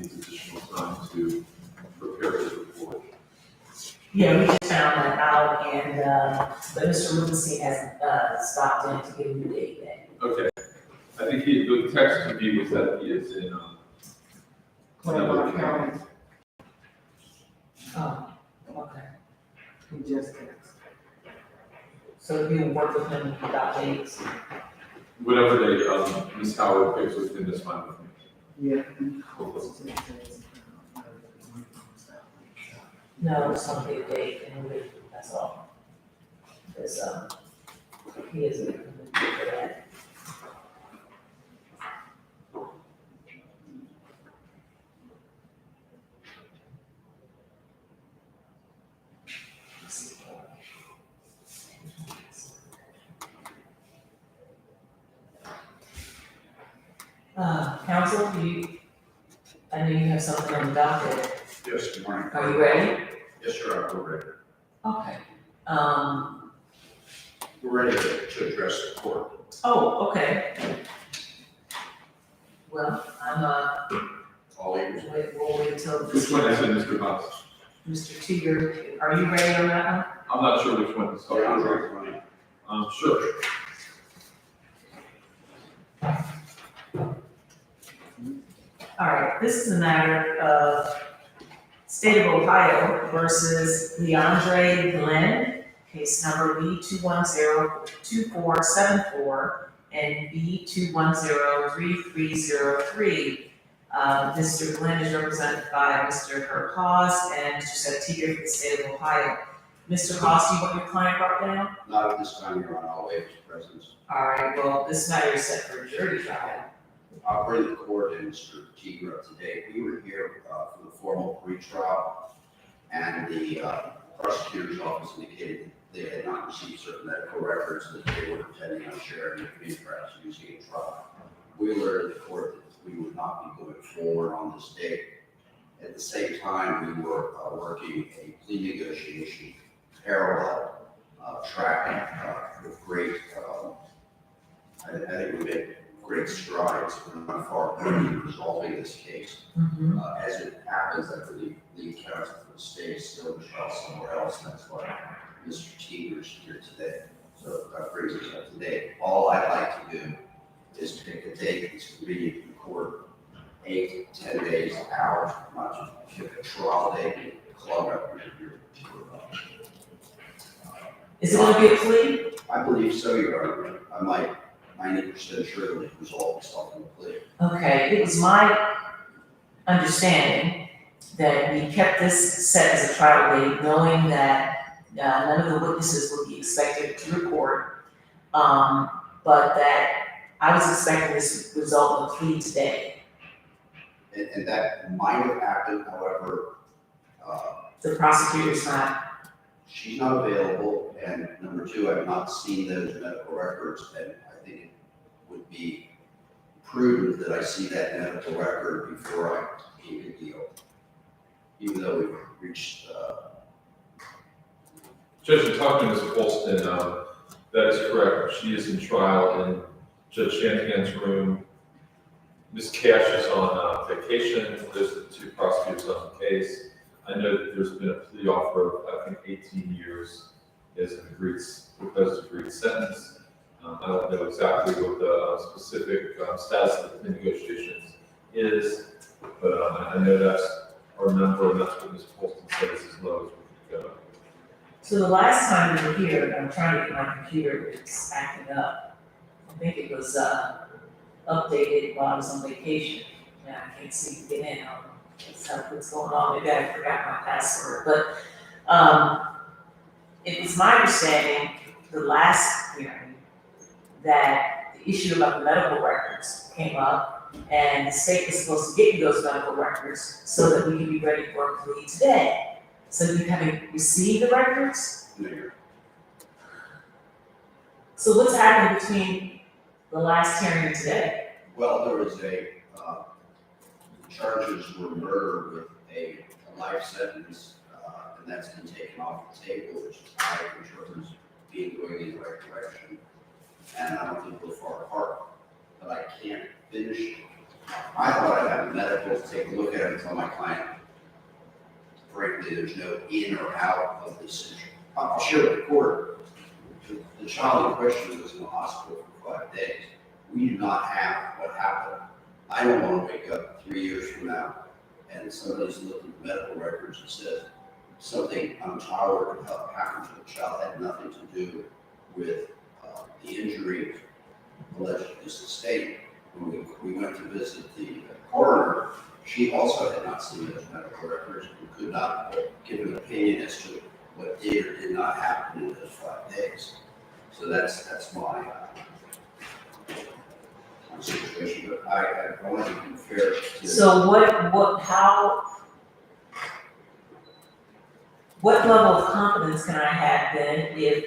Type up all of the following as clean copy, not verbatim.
needs additional time to prepare his report. Yeah, we just found that out, and, but Mr. Rubenstein has, stopped in to give him the date then. Okay, I think the text to me was that he is in, another county. Oh, okay. He just texted. So we will work with him about dates. Whatever day, Ms. Howard picks with him, that's fine with me. Yeah. No, it's not a big date, and we, that's all. Because, he isn't going to do for that. Council, I know you have something on the docket. Yes, good morning. Are you ready? Yes, sir, I'm ready. Okay. We're ready to address the court. Oh, okay. Well, I'm, All ears. we'll wait until Which one is it, Mr. Box? Mr. Teeger, are you ready on that one? I'm not sure which one to start. Yeah, I'm ready for you. Sure. All right, this is a matter of State of Ohio versus Leandre Glenn, case number B2102474 and B2103303. Mr. Glenn is represented by Mr. Herb Hawes and Mr. Seth Teeger from the State of Ohio. Mr. Hawes, do you want your client brought down? Not at this time, Your Honor, I'll waive his presence. All right, well, this matter is set for a jury trial. I'll bring the court and Mr. Teeger up to date. We were here for the formal pre-trial, and the prosecutor's office indicated that they had not received certain medical records that they were intending on sharing with me, perhaps using in trial. We alerted the court that we would not be going forward on this date. At the same time, we were working a plea negotiation parallel track with great, I think we made great strides. We're not far from resolving this case. As it happens, I believe lead counsel for the state is still in trial somewhere else, and that's why Mr. Teeger's here today. So that brings us up to date. All I'd like to do is pick a date that's convenient in court, 8, 10 days out, not just pick a trial date and clog up your Is it gonna be a plea? I believe so, Your Honor. I'm like 90% sure that we can resolve this in the plea. Okay, it was my understanding that we kept this set as a trial date, knowing that none of the witnesses would be expected to report, but that I was expecting this to result in a plea today. And that might have happened, however, The prosecutor's not, she's not available, and number two, I've not seen those medical records, and I think it would be prudent that I see that medical record before I make a deal. Even though we've reached, Judge, in talking to Ms. Polston, that is correct. She is in trial in Judge Shanahan's room. Ms. Cash is on vacation. There's the two prosecutors on the case. I know that there's been a plea offer of, I think, 18 years as an proposed agreed sentence. I don't know exactly what the specific status of the negotiations is, but I know that's our number, and that's what Ms. Polston said is as low as we can go. so the last time we were here, and I'm trying to get my computer, it's acting up. I think it was, updated while I was on vacation. Now I can't seem to get in. What's going on? Maybe I forgot my password, but, it was my understanding, the last hearing, that the issue about the medical records came up, and the state was supposed to get you those medical records so that we could be ready for a plea today. So you haven't received the records? no, So what's happened between the last hearing and today? well, there was charges were murder with a life sentence, and that's been taken off the table, which is high for terms being going in the right direction. And I don't think we're far apart, but I can't finish I thought I'd have a medical to take a look at it and tell my client, frankly, there's no in or out of this issue. I'll share with the court, the child in question was in the hospital for 5 days. We do not have what happened. I don't want to wake up 3 years from now and somebody's looking at medical records and says something untoward happened to the child, had nothing to do with the injury allegedly sustained. When we went to visit the coroner, she also had not seen those medical records and could not give an opinion as to what did or did not happen in those 5 days. So that's my situation, but I want to be fair to. So what level of confidence can I have then if,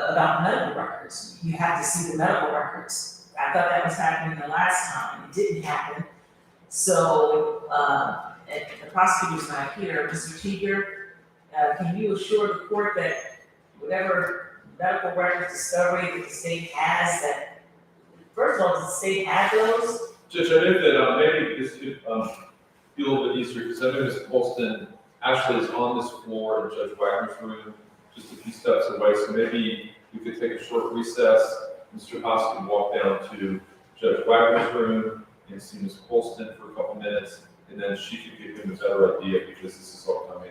about medical records? You have to see the medical records. I thought that was happening the last time, it didn't happen. So, and the prosecutor's not here, Mr. Teeger, can you assure the court that whatever medical records discovery that the state has, that, first of all, does the state have those? Judge, I know that maybe this could be a little bit easier, because I know Ms. Colston actually is on this floor in Judge Wagner's room, just a few steps away, so maybe we could take a short recess. Mr. Haas can walk down to Judge Wagner's room and see Ms. Colston for a couple minutes, and then she could give him a better idea, because this is all coming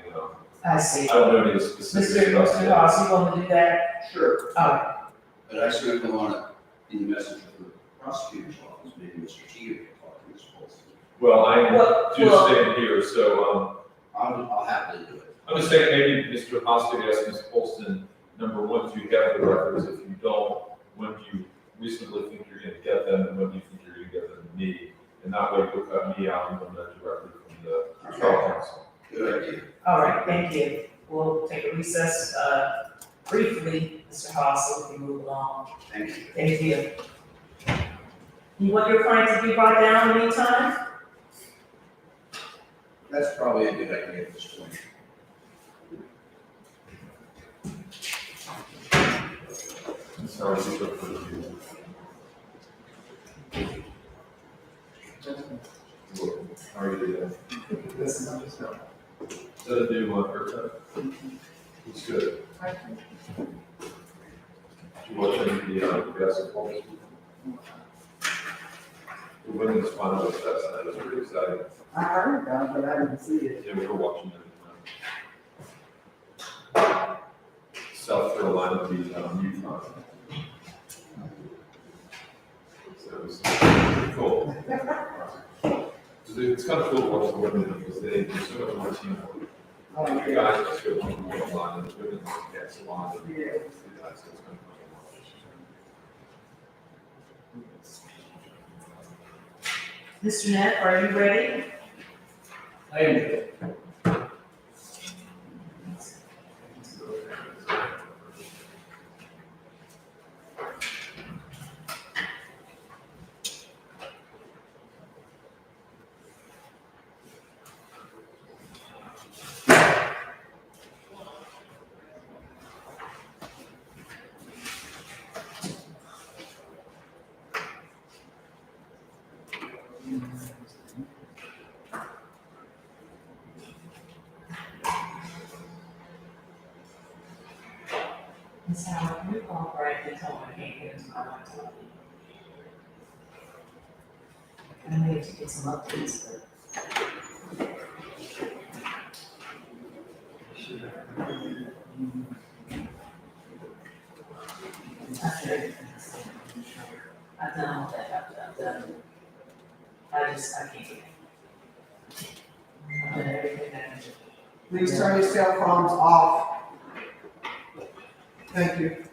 I see. I don't know any of the specifics about Mr. it. Haas, you want to do that? Sure. All right. But I certainly want to be the messenger for the prosecutor's office, maybe Mr. Teeter can talk to Ms. Colston. Well, I am Well- due to stand here, so I'll happily do it. I'm just saying maybe Mr. Haas could ask Ms. Colston, number one, do you have the records? If you don't, when do you reasonably think you're going to get them, and when do you think you're going to get them to me? And that way you'll cut me out and we'll know directly from the trial counsel. Good idea. All right, thank you. We'll take a recess, briefly, Mr. Haas, so we can move along. Thank you. Thank you. You want your client to be brought down anytime? That's probably a good idea at this point. Sorry, these are for you. How are you doing? Is that a new haircut? It's good. Did you watch any of the basketball? The women's final was last night, it was pretty exciting. I heard about it, but I didn't see it. Yeah, we were watching it. South Carolina beat Utah. So it was pretty cool. It's kind of cool to watch the women because they do so much more teamwork. Oh, Like the yeah. guys just go one line and the women get a line. Yeah. So it's kind of fun to watch. Mr. Neff, are you ready? I am. Ms. Howard, can you call Brad and tell him I can't get into my laptop? I need to get some updates, but. I've done all that, I've done, I can't get it. I've done everything I can do. Please turn your cell phones off. Thank you.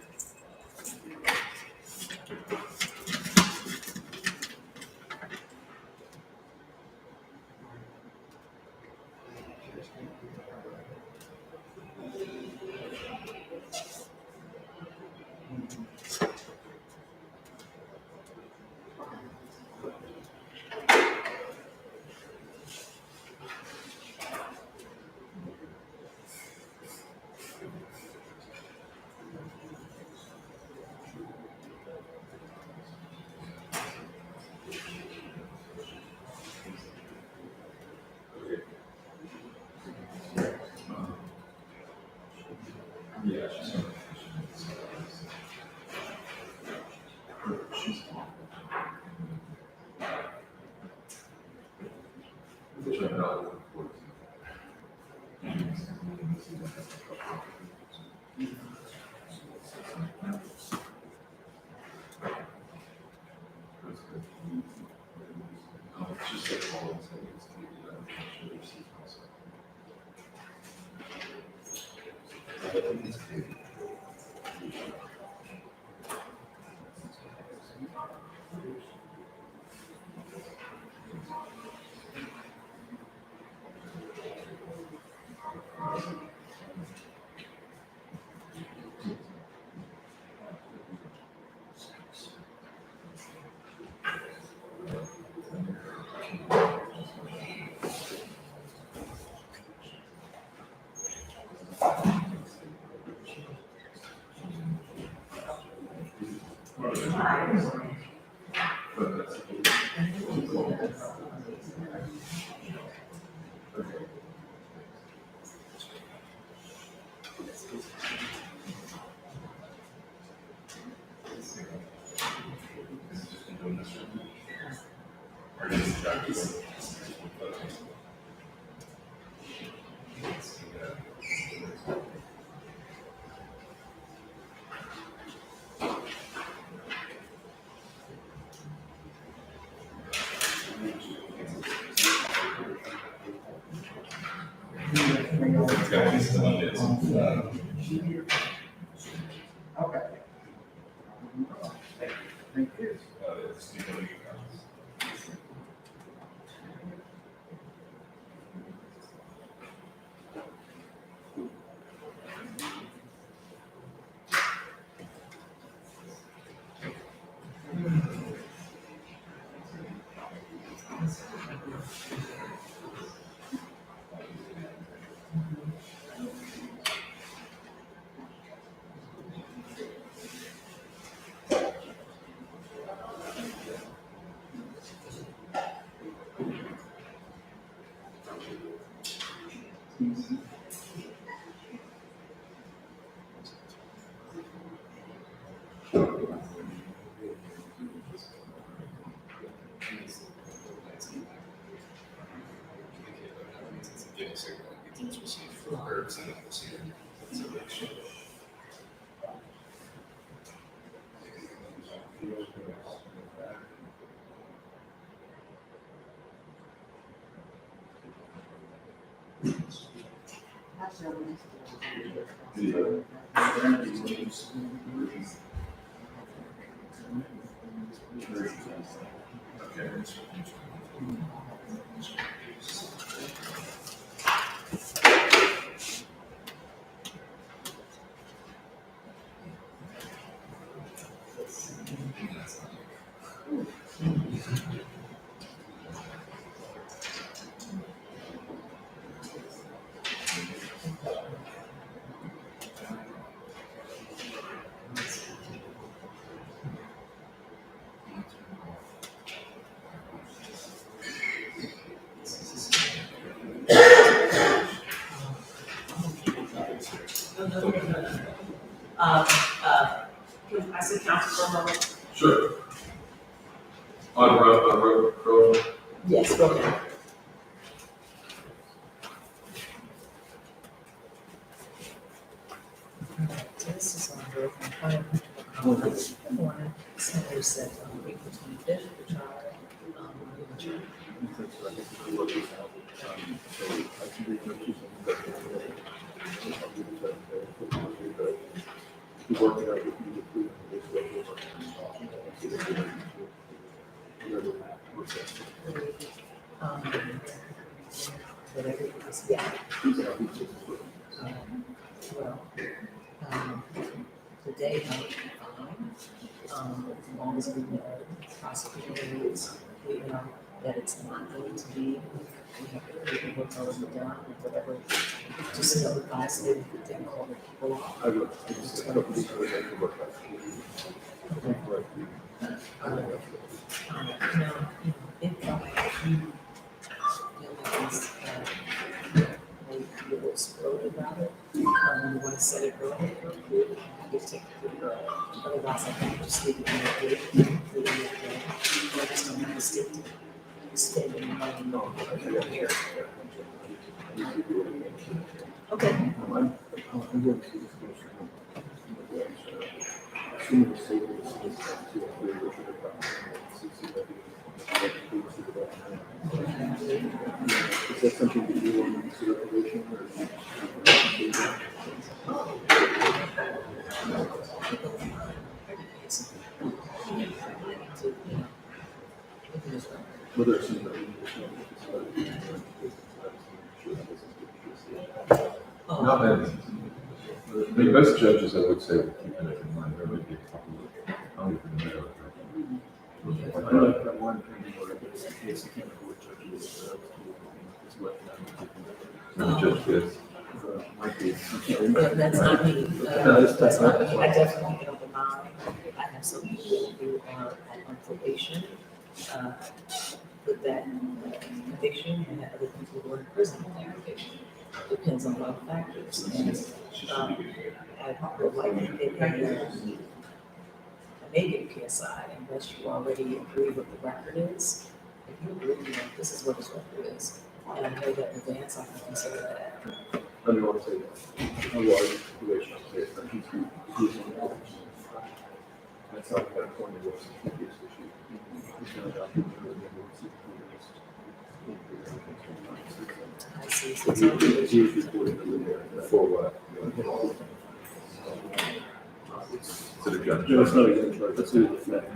which I'm not looking forward to. It's just like all these things, should receive also. But that's. Okay. Thank you. Can I say council for a moment? Sure. On road. Yes, go ahead. So this is on road complaint. One, Senator said on April 25th, the trial, whatever it is, yeah. Well, today might be fine, as long as we know, prosecutor rules, we know that it's not going to be, we have to paperwork already done, or whatever. Just advise them that they call the people off. Now, if you feel like it's, maybe a little exploded about it, you want to set it early, you can take it pretty early. Otherwise, I think just leave it in the gate, leave it in the gate. I just don't have to stick to spending money Okay. Is that something that you want to consider probation whether it's in Not many. I mean, most judges, I would say, would keep it in mind, there would be a couple of, I don't even know. I know I've got one pending where it's a case, I can't remember which judge it is, it's what, The judge is. might be, I can't remember. But that's not me. No, That's not me. I definitely get open mind. I have some people who are on probation, with that conviction, and other people who are in prison with that conviction. Depends on a lot of factors. And, I would like to get a negative PSI unless you already agree what the record is. If you agree, you know, this is what his record is, and I know that in advance, I can consider that. I don't want to say that. A large probation case, but he's on the other side. That's how I got appointed was a previous issue. He's gonna adopt it. I see, so it's all good. He was reporting to the For what? To the judge. No, it's not a good charge, that's a fact.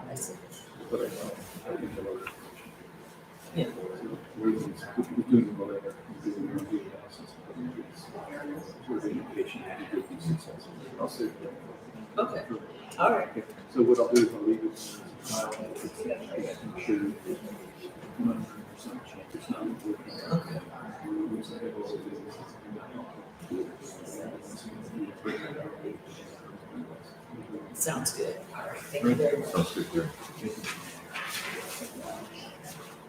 I see. But I think the other. Yeah. We're doing whatever, we're doing the review analysis. Sort of indication that he could be successful. I'll say that. Okay, all right. So what I'll do is I'll leave it as a file, I'm sure there's 100% chance it's not working. Okay. Sounds good. All right, thank you very much. Sounds good, Gary.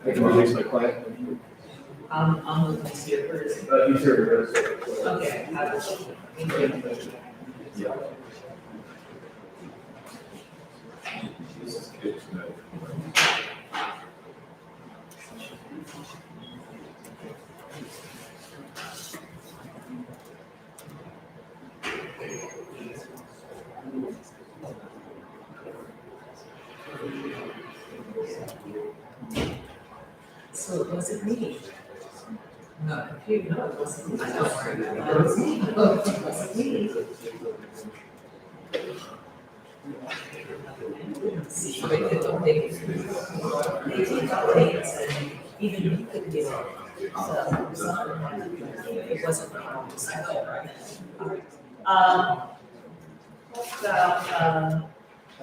I can release my client. I'm looking to your person. He's here. Okay, I will. Thank you. Yeah. This is good to know. So it wasn't me. No, computer, no, it wasn't me. Don't worry about it. It was me. It wasn't me. See, they could update it. They could update it, and even you could do it. So, it wasn't me.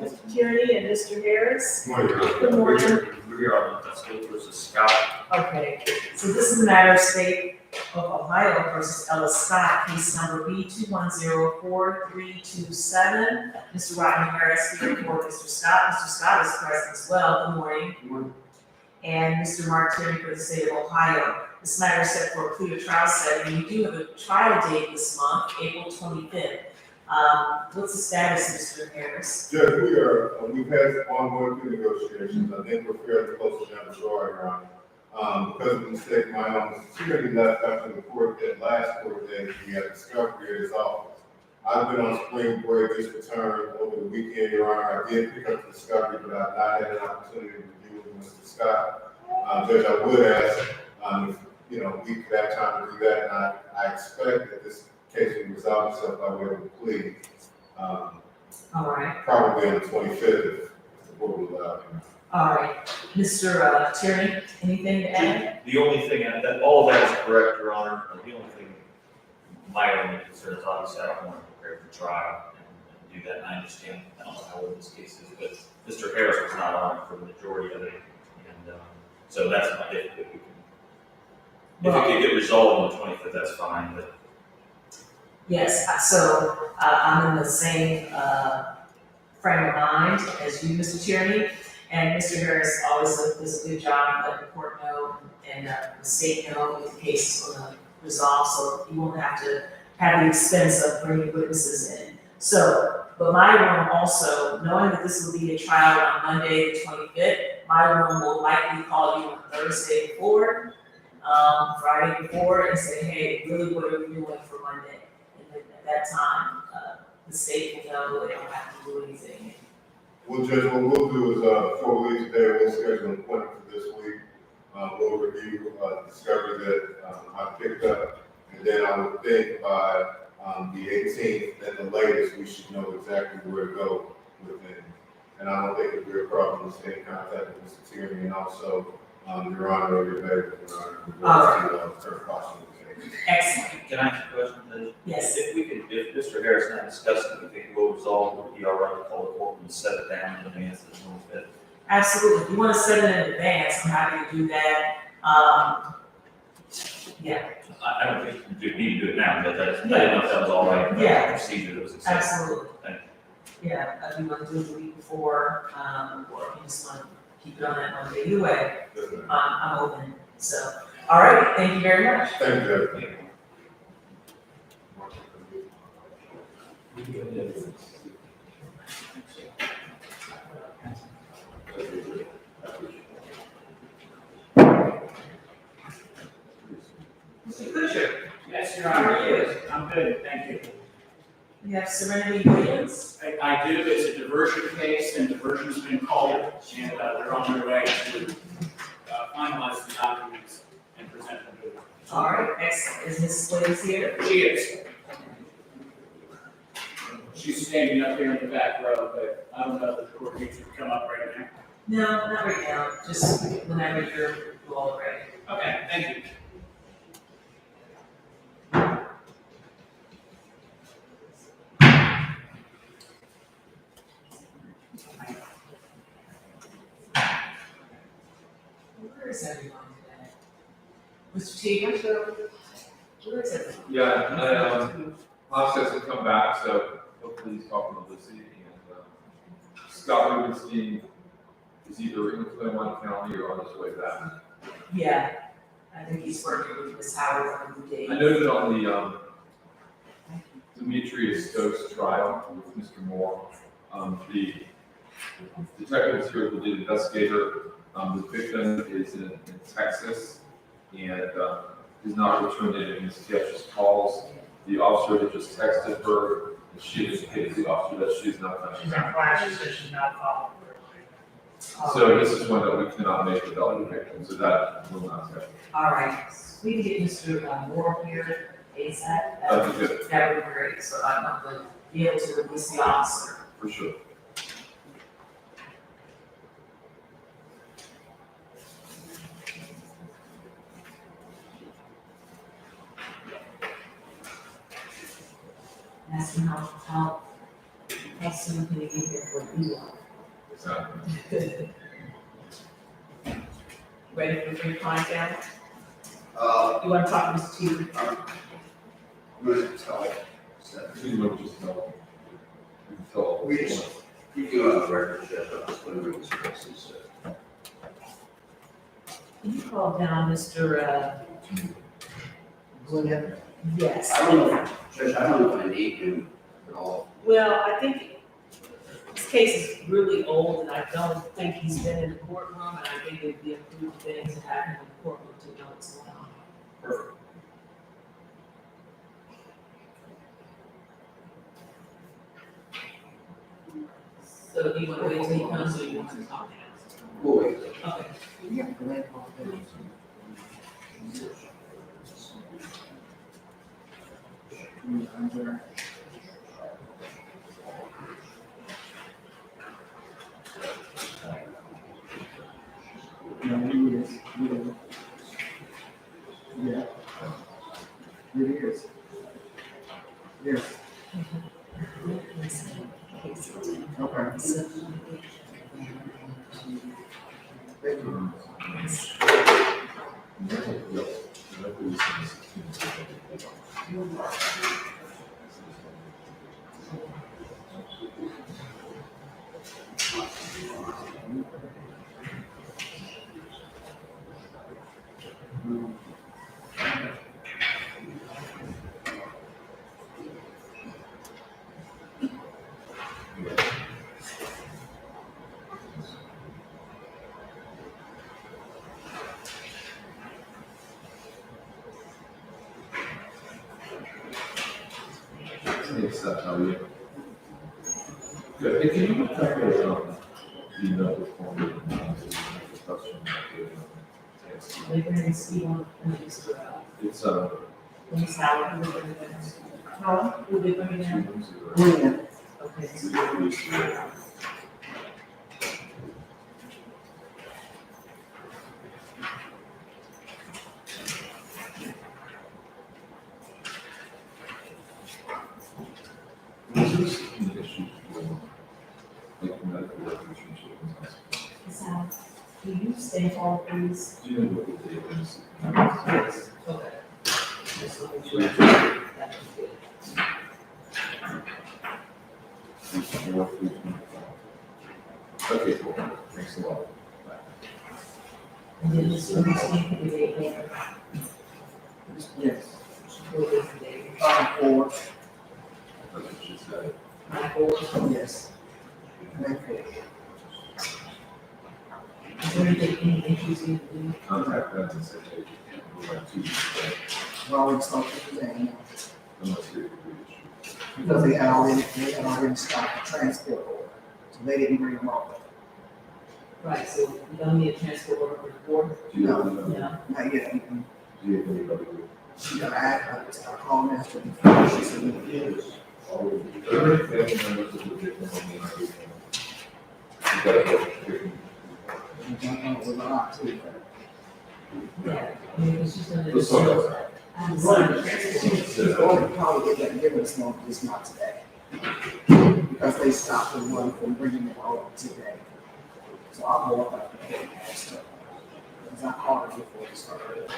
Mr. Tierney and Mr. Harris. Good morning. We are on the school versus Scott. Okay, so this is a matter of state of Ohio versus Ellis Scott, case number B 2104327. Mr. Rodney Harris here for Mr. Scott. Mr. Scott is present as well. Good morning. Good morning. And Mr. Martin for the state of Ohio. This matter is set for a clear trial setting. We do have a trial date this month, April 25th. What's the status, Mr. Harris? Judge, we've had ongoing plea negotiations. I think we're fairly close to the drawing round. Because of the mistake my own security left after the court, that last court date, we had discovery at his office. I've been on spring break, just returned over the weekend, Your Honor. I did pick up the discovery, but I've not had an opportunity to review it with Mr. Scott. Judge, I would ask, if, we could have time to do that, and I expect that this case will resolve itself by way of a plea. All right, Probably on the 25th, if the court will allow it. all right. Mr. Tierney, anything to add? The only thing, that all of that is correct, Your Honor. The only thing, my only concern is obviously I don't want to prepare for trial and do that. And I understand, I don't know how old this case is, but Mr. Harris was not on it for the majority of it. And so that's not, if it could get resolved on the 25th, that's fine, but Yes, so I'm in the same frame of mind as you, Mr. Tierney, and Mr. Harris always does a good job letting the court know and the state know if the case is going to resolve, so you won't have to have the expense of bringing witnesses in. So, but my one also, knowing that this will be a trial on Monday, the 25th, my room will likely call you on Thursday before, Friday before, and say, hey, really, what are we doing for Monday? And then at that time, the state will know they don't have to do anything. Well, Judge, what we'll do is, before we leave today, we'll schedule an appointment for this week. We'll review, the discovery that, I picked up, and then I would think by, the 18th, at the latest, we should know exactly where to go with it. And I don't think it'd be a problem to stay in contact with Mr. Tierney, and also, Your Honor, or your Mayor, Your Honor, in regards to, her caution. Excellent, Can I ask a question, please? yes. If we could, if Mr. Harris not discussing anything, we'll resolve, would it be all right to call the court and set it down in advance of the north bed? Absolutely, if you wanna set it in advance, I'm happy to do that, yeah, I don't think we need to do it now, but I didn't know if that was all right. Yeah. Procedure that was accepted. absolutely. Thank Yeah, if you wanna do it the week before, or if you just wanna keep it on that Monday, either way, I'm open, so, all right, thank you very much. Thank you, Judge. Mr. Kutcher, Yes, Your how Honor. are you? I'm good, thank you. You have Serenity Williams? I do, it's a diversion case, and diversion's been called, and they're on their way to finalize the documents and present them to them. All right, excellent, is Mrs. Williams here? She is. She's standing up here in the back row, but I don't know if the court needs to come up right now. No, not right now, just whenever you're all ready. Okay, thank you. Where is everyone today? Mr. Teager? Where is everyone? Yeah, Hobbs hasn't come back, so hopefully he's talking to Lizzie, and, Scott Rubenstein is either in Claremont County or on his way back. Yeah, I think he's working with Ms. Howard on the date. I noted on the, Demetrius Stokes trial with Mr. Moore, the detective here, the lead investigator, the victim is in Texas and, has not returned any of Ms. Ketch's calls. The officer had just texted her, and she indicated to the officer that she's not coming She's back. on flash, so she's not following. So this is one that we cannot make without the victim, so that will not happen. All right, we can get Mr. Moore here ASAP. That'd be good, That would be great, so I'm not going to be able to release the officer. for sure. Ask him how soon can he get here for you? Exactly. Ready for your client down? I'm You want to talk to Mr. Teague? going to tell, so, You would just tell. You can tell. We just- you do on the record, Judge, I'm just going to read this case. Can you call down Mr. William. Yes. I don't know, Judge, I don't know if I need him at all. Well, I think this case is really old, and I don't think he's been in the courtroom, and I think it'd be a good thing to have him in the courtroom to know what's going on. Perfect. So do you want to wait till he comes, or you want to talk now? We'll wait. Okay. No, he is. Yeah. It is. Yes, okay. Yes, how are you? Good, hey, can you look up the email form? The question. They bring the speed on, it's, It's, Miss Howard, who they bring it down? Huh? Who they bring it down? 210. When? Okay. Is this an issue with, like, medical records from children's hospital? Miss Howard, can you stay home, please? Do you know what the date is? Yes. Okay. Just to make sure. That was good. Okay, cool, thanks a lot. And then this one, this one could be the name. Yes. What is the name? 5-4, That's what she said. Michael, yes. Okay. is there anything she's going to do? Contact them and say, hey, you can't move on Tuesday Well, we spoke to them unless they agree to shoot. because they had already stopped the transport order. So they didn't bring them over. Right, so we don't need a transport order for the board? Do you have, No. Not yet. do you have anybody who? She got asked, I called Master before, she said, Are there any family members that would get them on the interview? You gotta get. we're not too. Yeah, I mean, it's just gonna. The sort I haven't signed the She's transport. going to probably get that given one, just not today. Because they stopped the one from bringing it over today. So I'll go up and pay her. Because I called her before we started.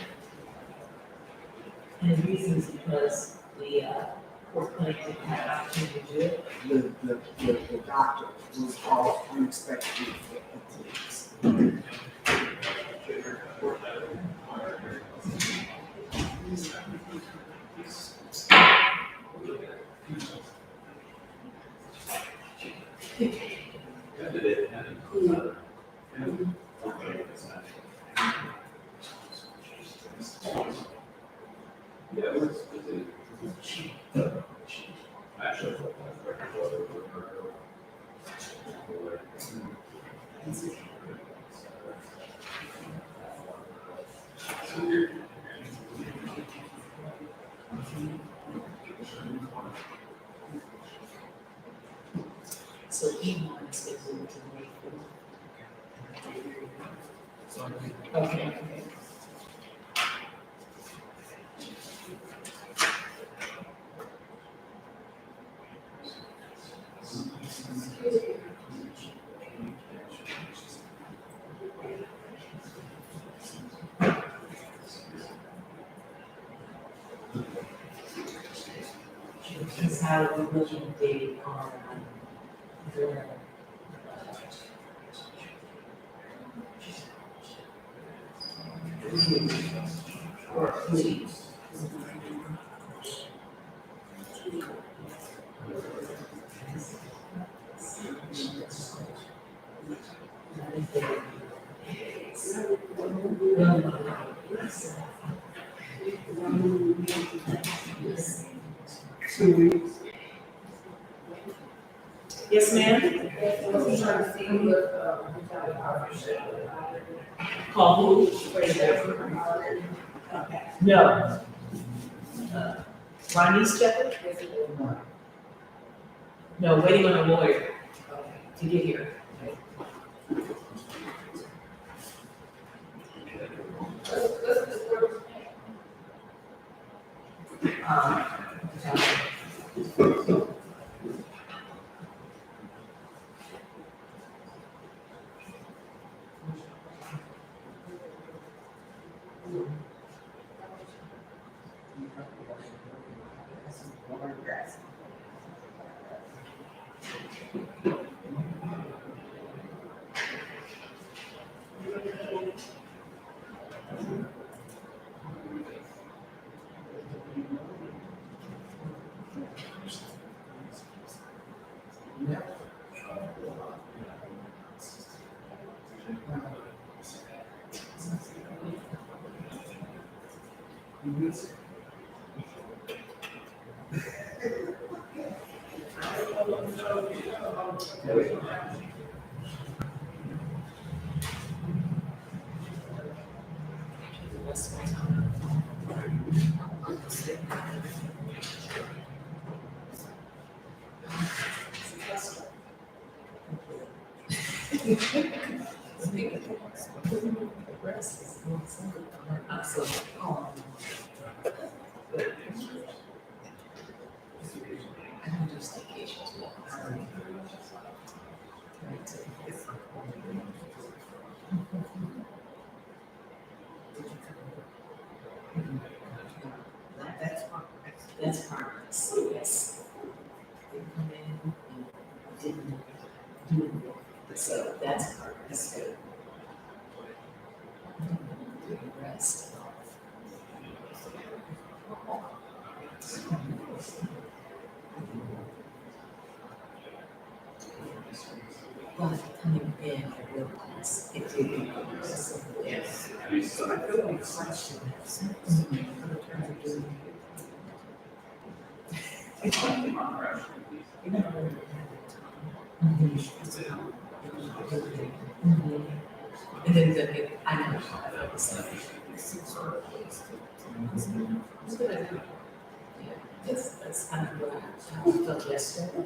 And the reason is because the, court clinic didn't have an opportunity to do it. The doctor was called unexpectedly for attendance. So he wants to go to the. Okay. This is how we look at David on. Or please. Yes, ma'am? Call who? No. Ronnie's Shepherd? No, waiting on a lawyer to get here. That's progress, yes. They come in and didn't do it, so that's progress, good. Do the rest. But coming in, I realized it did be progress. Yes. So I feel like question. And then I know, I felt the same. It's a good idea. Yeah, that's kind of what I felt yesterday.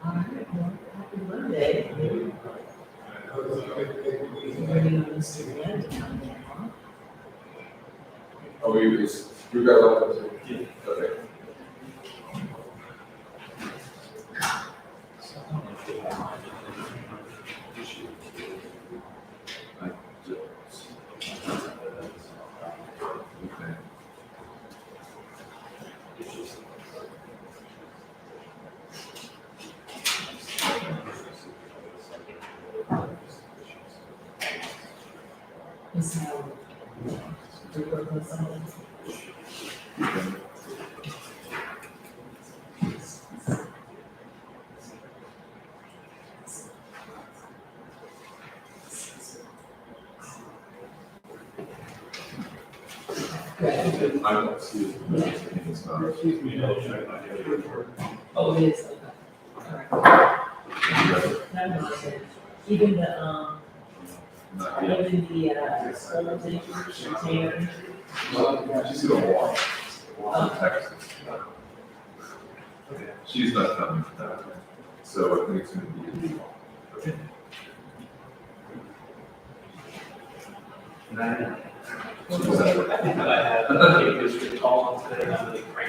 All right, well, happy Monday. Ready on Mr. Glenn to come in, huh? Oh, you guys all, okay. Is how we work with someone. I don't see it. It's not. Oh, it is, okay. All right. No, no, I said, even the, Not yet. even the, solar container. Well, she's gonna walk. Walk to Texas. She's not coming. So I think it's gonna be. Okay.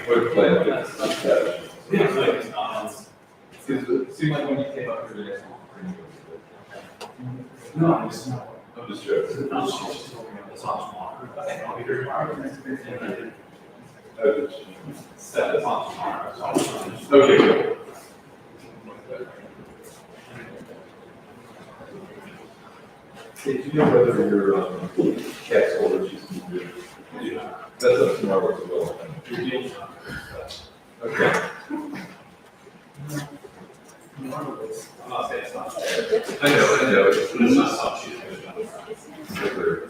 What plan? It seemed like when you came up here, you No, I'm just not. I'm just joking. Okay, good. Hey, do you know whether your cat's older, she's good? Yeah. That's up to Margaret as well. Okay. I know, it's not something she's good.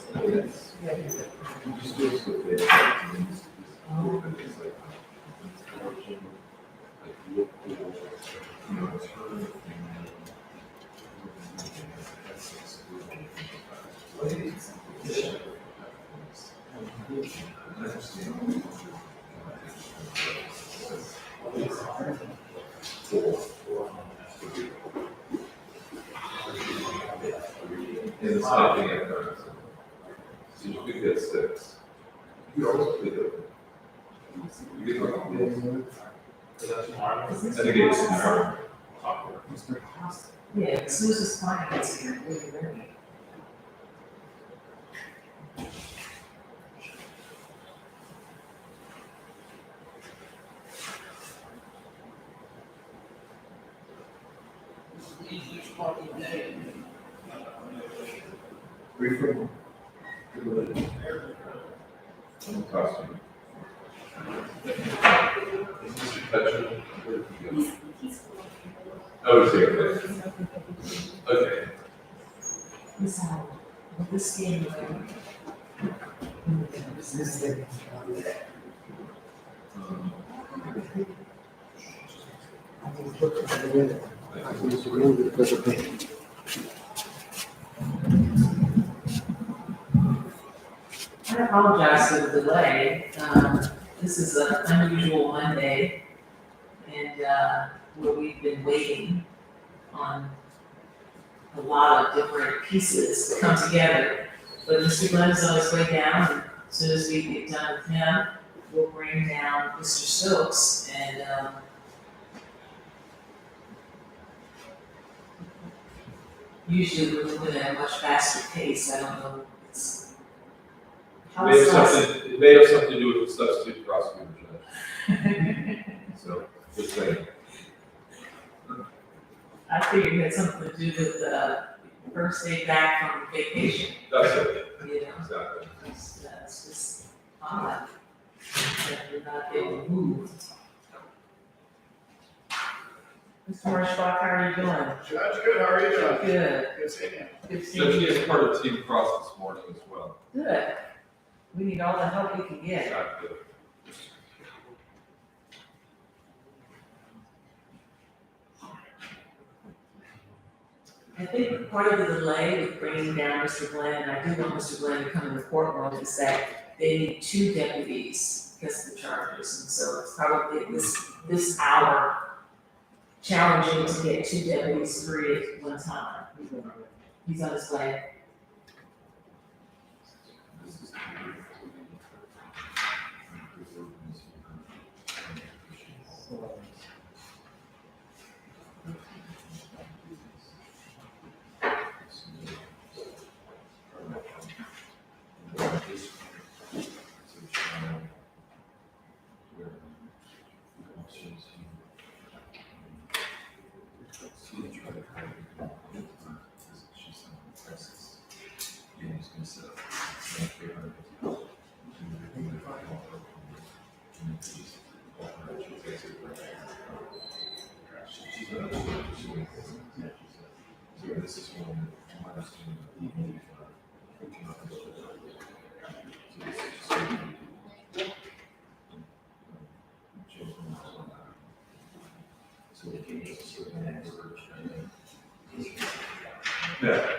Just do it so and it's not being at times. So you could get 6. You could always pick up. You get like a little. I think it's tomorrow. Yeah, Susan's client is here, really, really. Costume. I would say okay. Okay. This how, with this game, I apologize for the delay. This is an unusual Monday, and where we've been waiting on a lot of different pieces to come together. But Mr. Glenn is on his way down, and as soon as we get done with him, we'll bring down Mr. Stokes, and usually we're moving at a much faster pace. I don't know, it's. It may have something to do with the substitute prosecutor judge. So, just saying. I figured it had something to do with the first day back from vacation, That's it, you know? exactly. That's just odd that you're not able to move. Mr. Marshall, how are you doing? Judge, good, how are you doing? Good. Good seeing you. Good So seeing she you. is part of Team Cross this morning as well. Good. We need all the help we can get. Exactly. I think part of the delay with bringing down Mr. Glenn, and I do want Mr. Glenn to come in the courtroom, is that they need 2 deputies because of the charges. And so it's probably this hour challenging to get 2 deputies, 3 at one time. He's on his way. Yeah.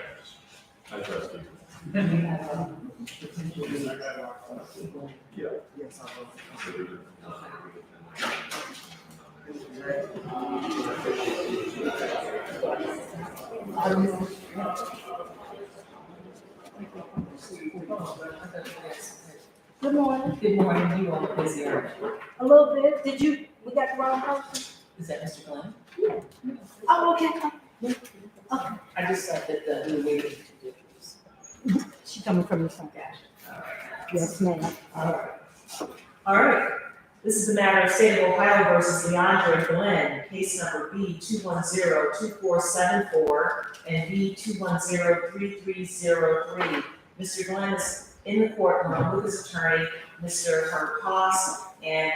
I trust you. Then we have, potentially, Yeah. Yes, I Good morning. Good morning, you all are busy, aren't you? A little bit. We got the wrong person? Is that Mr. Glenn? Oh, okay. I just thought that we were waiting to do this. She coming from the front desk. Yes, ma'am. All right. This is the matter of State of Ohio versus Leandra Glenn, case number B 210-2474 and B 210-3303. Mr. Glenn is in the courtroom with his attorney, Mr. Herb Haas, and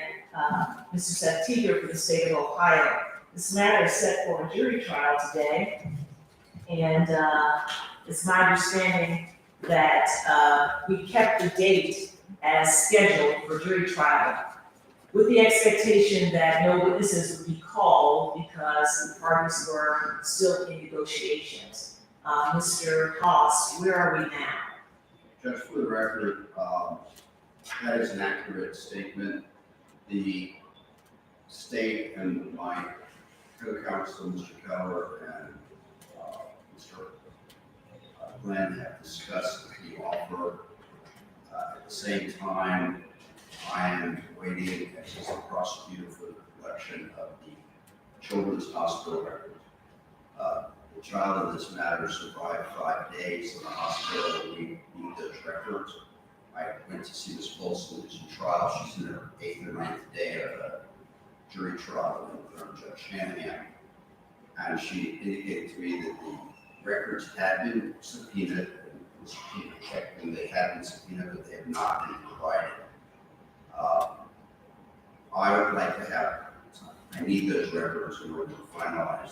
Mr. Seth Teeger for the State of Ohio. This matter is set for a jury trial today, and it's my understanding that we kept the date as scheduled for jury trial, with the expectation that no witnesses would be called because the parties were still in negotiations. Mr. Haas, where are we now? Judge, for the record, that is an accurate statement. The state and my co-counsel, Mr. Keller, and Mr. Glenn have discussed the offer. At the same time, I am waiting as the prosecutor for the collection of the Children's Hospital record. The child in this matter survived 5 days in the hospital. We need those records. I went to see Ms. Wilson, who's in trial. She's in her 8th or 9th day of a jury trial in front of Judge Shanahan. And she indicated to me that the records had been subpoenaed, and the subpoena checked, and they had been subpoenaed, but they have not been provided. I would like to have, I need those records in order to finalize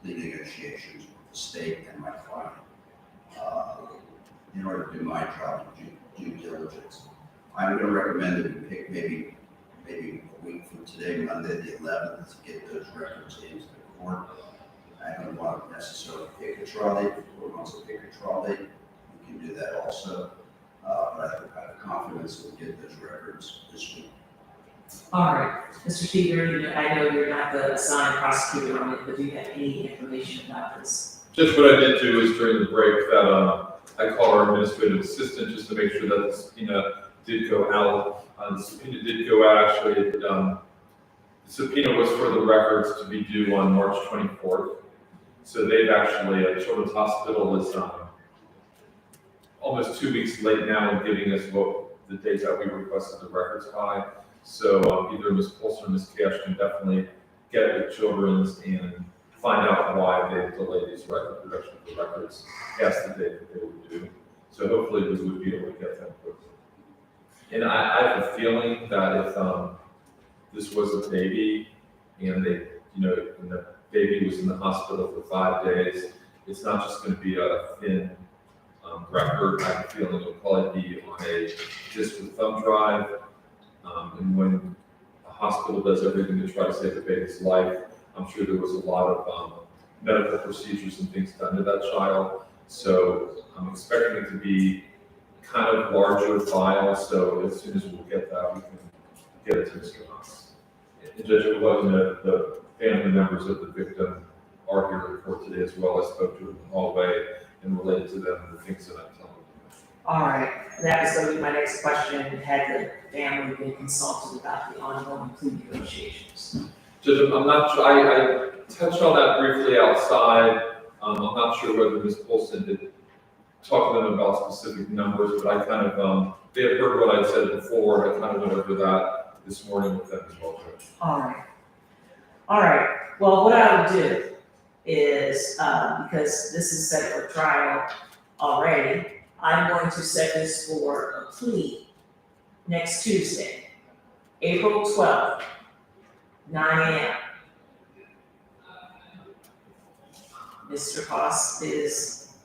the negotiations with the state and my client, in order to do my job of due diligence. I'm going to recommend that we pick maybe week from today, Monday, the 11th, to get those records into the court. I don't want to necessarily pick a trial date, if the court wants to pick a trial date, we can do that also. But I have confidence we'll get those records this week. All right, Mr. Teeter, I know you're not the assigned prosecutor on it, but do you have any information about this? Just what I did do is during the break that I called our administrative assistant just to make sure that the subpoena did go out. The subpoena did go out, actually. The subpoena was for the records to be due on March 24th. So they've actually, Children's Hospital is almost 2 weeks late now in giving us the date that we requested the records by. So either Ms. Polster or Ms. Cash can definitely get with Children's and find out why they delayed these production of the records past the date that they were due. So hopefully we would be able to get them quickly. And I have a feeling that if this was a baby and they, and the baby was in the hospital for 5 days, it's not just going to be a thin record. I have a feeling it'll probably be on a disk with thumb drive. And when a hospital does everything to try to save the baby's life, I'm sure there was a lot of medical procedures and things done to that child. So I'm expecting it to be kind of larger file. So as soon as we'll get that, we can get it to Mr. Haas. And Judge, it wasn't the family members of the victim are here in court today as well. I spoke to them in the hallway and related to them the things that I'm telling them. All right, that was going to be my next question. Had the family been consulted about the ongoing plea negotiations? Judge, I'm not sure, I touched on that briefly outside. I'm not sure whether Ms. Polson did talk to them about specific numbers, but I kind of, they had heard what I said before, and I kind of went over that this morning with them as well, Judge. All right. All right, well, what I would do is, because this is set for trial already, I'm going to set this for a plea next Tuesday, April 12th, 9 a.m. Mr. Haas, is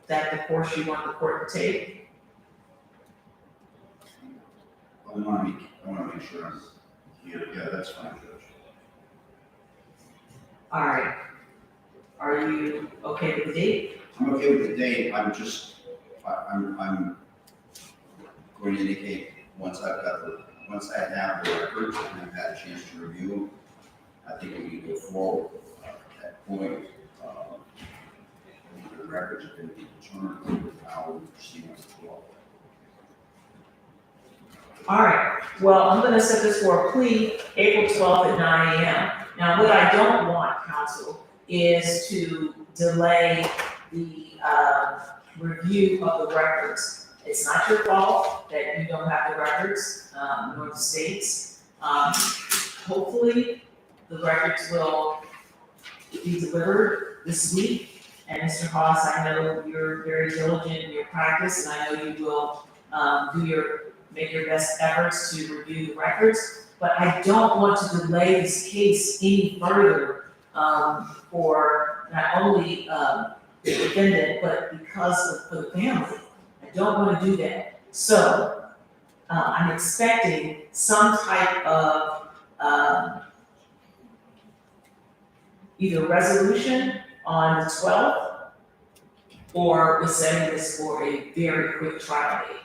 that the course you want the court to take? I want to make sure I'm here. Yeah, that's fine, Judge. All right. Are you okay with the date? I'm okay with the date. I'm going to indicate once I have the records and I've had a chance to review them, I think we can go forward at that point. The records are going to be determined with how we proceed as well. All right, well, I'm gonna set this for a plea, April 12th at 9 a.m. Now, what I don't want, counsel, is to delay the review of the records. It's not your fault that you don't have the records, nor the state's. Hopefully, the records will be delivered this week. And Mr. Haas, I know you're very diligent in your practice, and I know you will make your best efforts to review the records. But I don't want to delay this case any further for not only the defendant, but for the family. I don't want to do that. So I'm expecting some type of either resolution on the 12th, or we're setting this for a very quick trial date.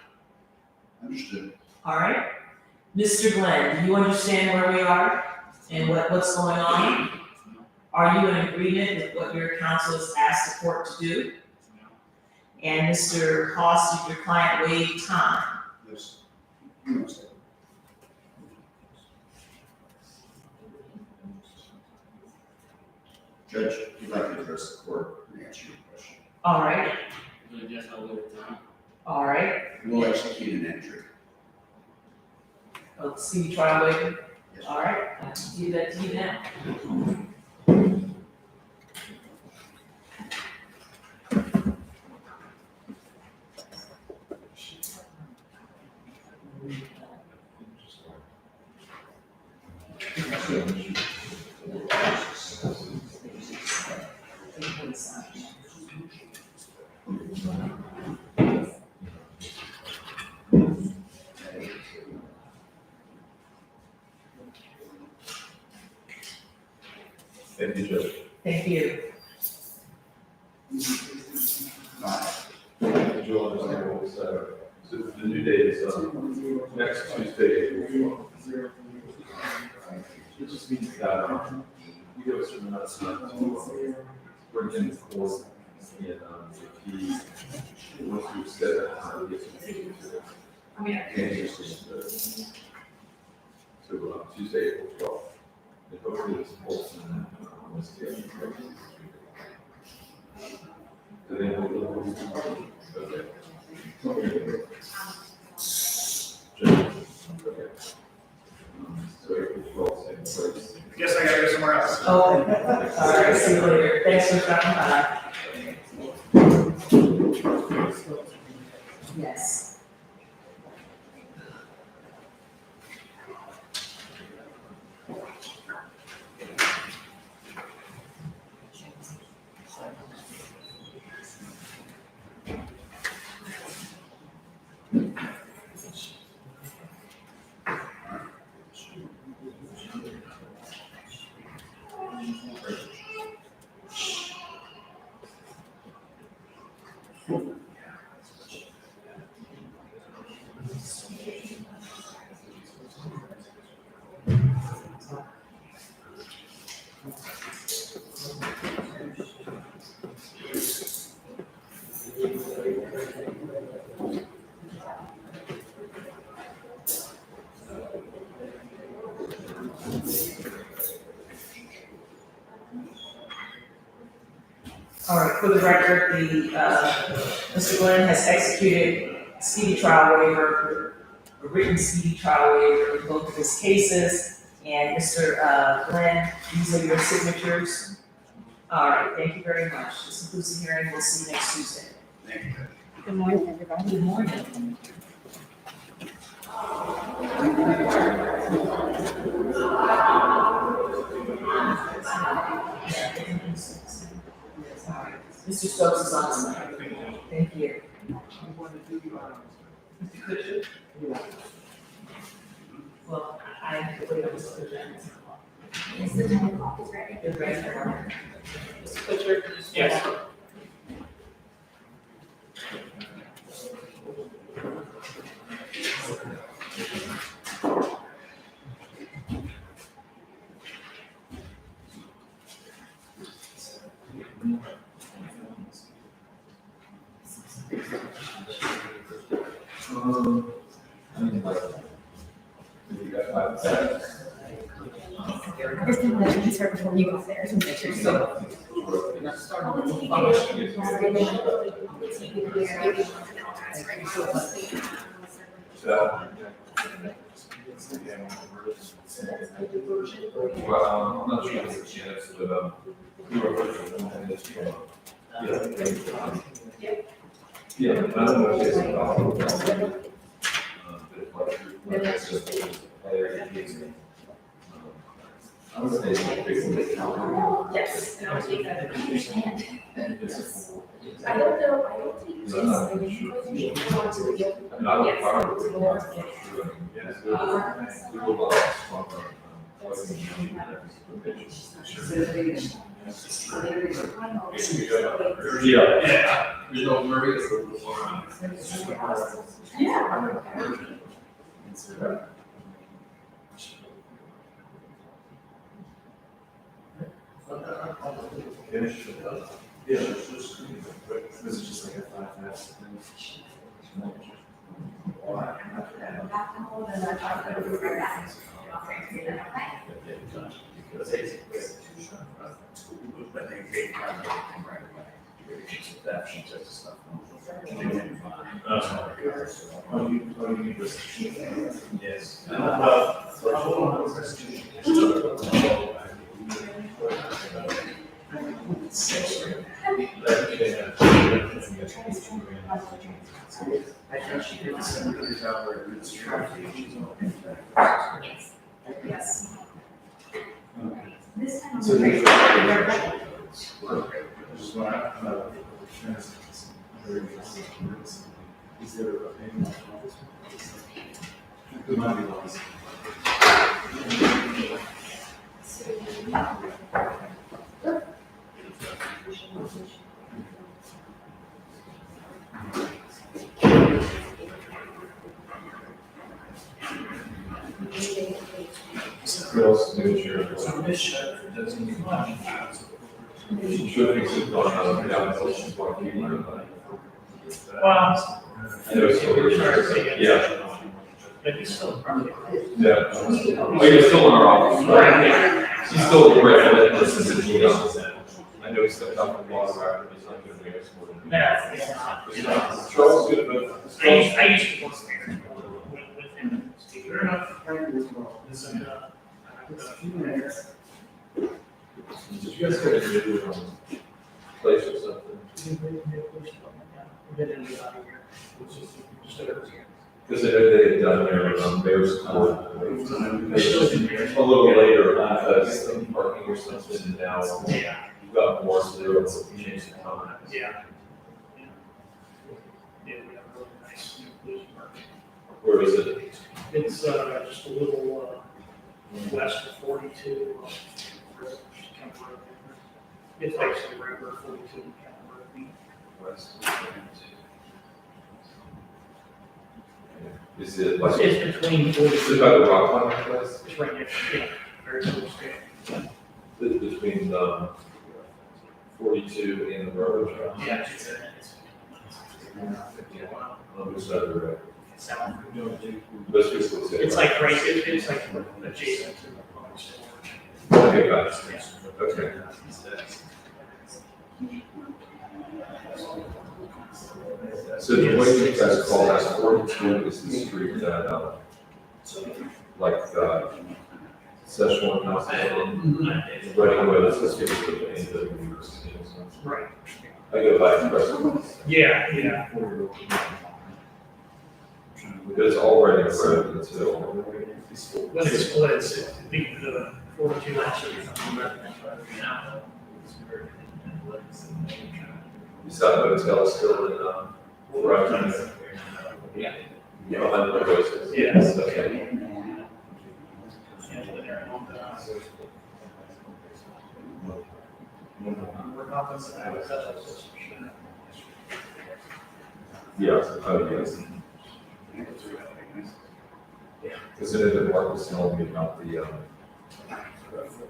Understood. All right? Mr. Glenn, do you understand where we are and what's going on? Are you in agreement with what your counsel has asked the court to do? And Mr. Haas, did your client waive time? Yes. Judge, if you'd like to address the court and answer your question. All right, Yes, I will. all right. We'll execute an entry. Oh, speedy trial waiver? Yes. All right, I can give that to you now. Thank you, Judge. Thank you. Did you understand what we said? So the new date is, next Tuesday, April 12th. It just means that, you give us some minutes to bring in the court, and, if he wants to set that time, he gets to. I mean, So, Tuesday, April 12th. And hopefully it's Bolton, was the other. Do they have a little? Okay. Judge. Okay. So April 12th, same place. I guess I gotta go somewhere else. oh, all right, see you later. Thanks for stopping by. Yes. All right, for the record, Mr. Glenn has executed speedy trial waiver, a written speedy trial waiver in both of his cases. And Mr. Glenn, these are your signatures. All right, thank you very much. This concludes the hearing. We'll see you next Tuesday. Thank you. Good morning, everybody. Good morning. Mr. Stokes is on site. Thank you. Mr. Kutcher? Well, I have to wait on Mr. Kutcher. Is the 10 o'clock is ready? You're ready for it. Mr. Kutcher? Yes. You got 5 seconds. I just didn't let you start before you go there. So make sure you go. Well, I'm not sure if it's a chance, but, we were looking at this from, yeah, I don't know if it's about. I would say it's Yes, and I'll take that. I understand. Yes. I don't know, I don't think it's I'm not sure. want to be. I mean, I would Yes. probably. Yes. We will, Yeah. You know, Murray is Yeah. This is just like a 5 minutes. Yes. I think she did some good job where it's traffic. Yes. So they- Is there a payment? There might be one. What else new here? She should fix it on, yeah, until she's going to be learning. Well, I know it's still, yeah, but he's still probably. yeah. Oh, you're still in our office, right? He's still right, this is his email. I know he stepped up from law after he's not doing it more than. Yeah. Charles is good, but. I used to work there with him. Fair enough. Thank you as well. Did you guys get a new place or something? Because I know they had done their mayor's court. A little later, because of parking or something, and now you've got more, so they were able to change the time. Yeah. Yeah, we have a really nice new police department. Where is it? It's, just a little, west of 42. It's actually right where 42 and County Road meet. West. Is it like, It's between is it 42. by the rock climbing place? It's right next, yeah, very close to it. Between, 42 and the railroad track? Yeah. On which side of the road? South. That's basically it. It's like right, it's like adjacent to the public storage. Okay, got it. Okay. So the way you guys call that 42 is the street that, like, Szechuan House, running away, this is just the end of the university. Right. I go by Express. Yeah, yeah. But it's all running road until, When it splits, the 42 actually. is that hotel still in, right? Yeah. Behind the roses? Yes. Okay. Yes, oh, yes. Because it ended, Mark was telling me about the,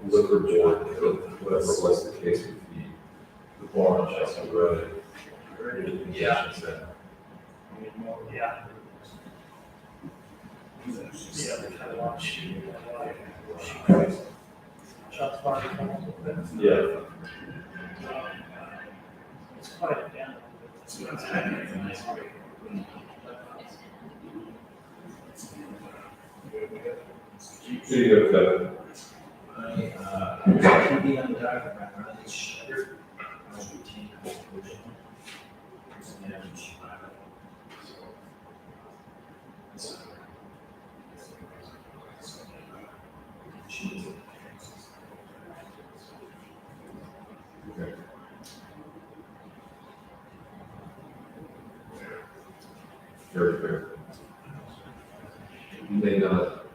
liquor board, whatever was the case with the bar on Chestnut Road. Yeah. Center. Yeah. Yeah, they kind of want you. Shots fired. Yeah. It's quite down. Here you go, Kevin. Okay. Very fair. You may not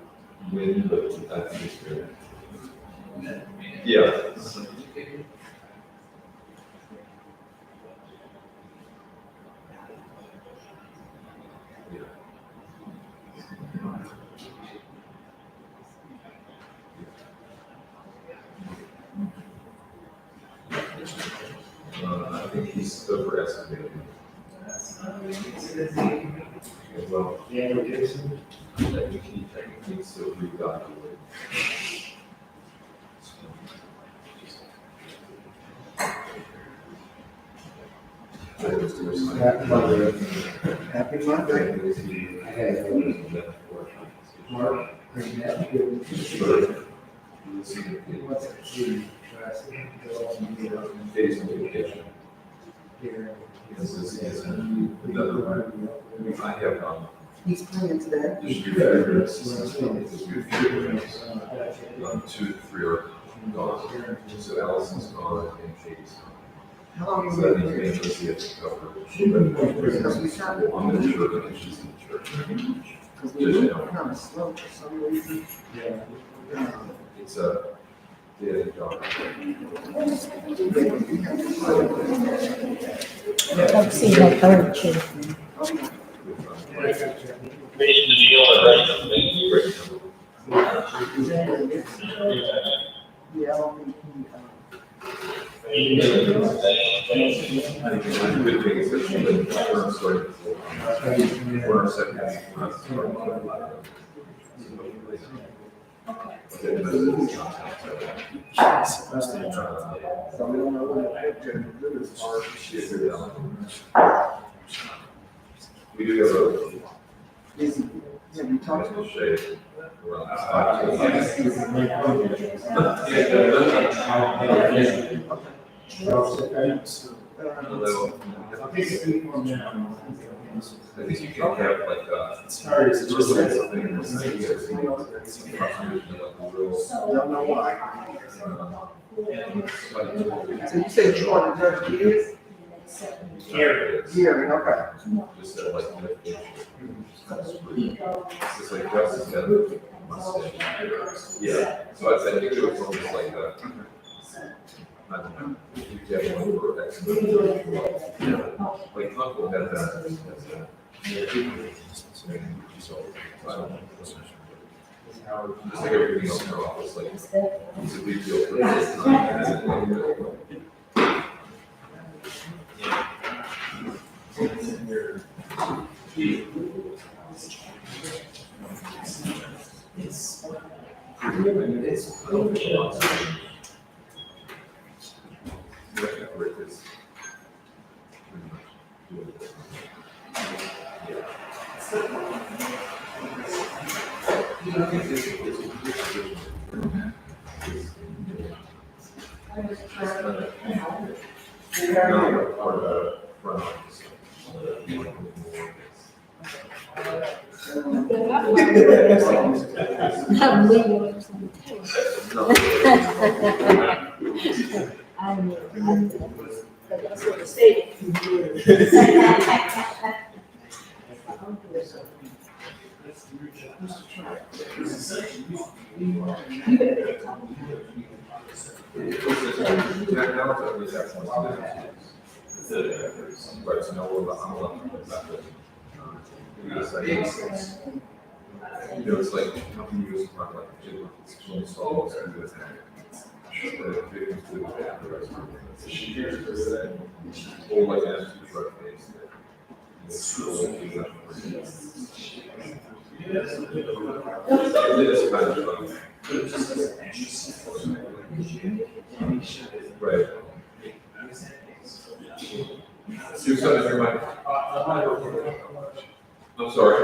win, but I think it's fair. Yeah. I think he's overestimated. Well, Yeah, we do. that we can technically still reevaluate. Happy Monday. Happy Monday. Mark, Days of vacation. This is another one. I have, He's playing today. just your favorites. Because your favorites, 2 to 3 are gone. So Allison's gone and Katie's gone. How long So is that means it? Nancy's yet to cover. Because we started, I'm not sure that she's in church. because we moved kind of slow for some reason. It's a dead dog. They would be happy. I've seen that bird too. Yeah, I don't think Good thing is that she didn't learn story before. We're second. so we don't know what Jennifer Good is. We do have a Have you talked to her? shade around I think you can have like, Don't know why. So you said you want to judge kids? Hearing, okay. Just said like. It's like justice got mustache. Yeah, so I think it was almost like that. I don't know. You get one for X. Like Uncle had that. So, I don't know. Just like everything else in our office, like, it's a big deal for us. I'm leaving. I knew, but that's what the state. You know, it's like, how can you use like, it's really small, it's gonna do this. Or like an attitude drug case. It is kind of fun. Right. You said in your mind. I'm sorry.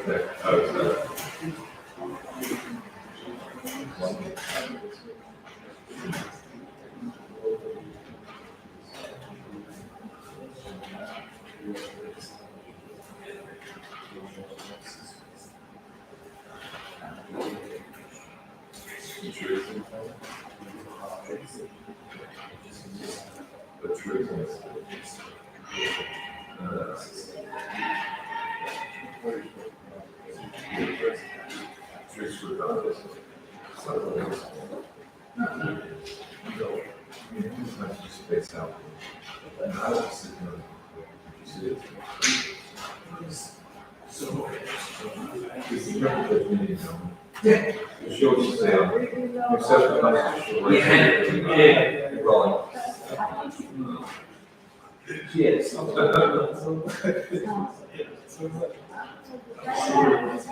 Okay. The truth is. Space out. And I don't sit there. Show you say, accept the constitutional rights. Rolling. Yes.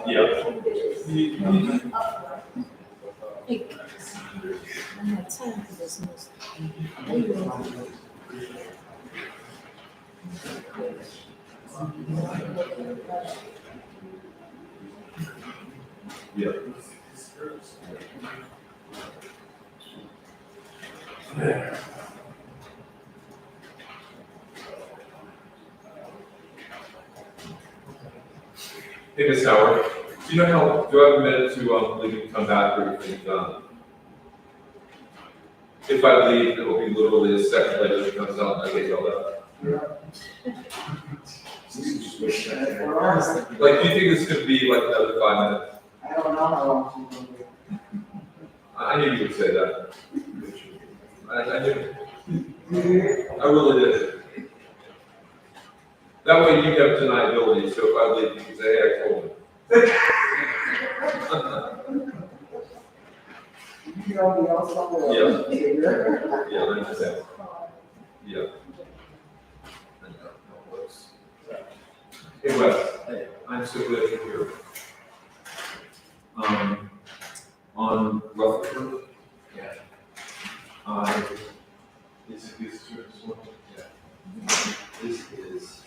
Yeah. I'm not time for this. Yeah. Hey, Ms. Howard, do you know how, do I have a minute to, leave and come back or you think, if I leave, it will be literally a second later it comes out and I get yelled at? Like, do you think it's gonna be like another 5 minutes? I don't know how long she's gonna be. I knew you would say that. I knew. I really did. That way you have deniability, so if I leave, you can say, hey, I told you. You know, we also. Yeah, I understand. Yeah. Hey, Wes, I'm so glad you're here. On Rutherford. Yeah. Is this one? Yeah. This is.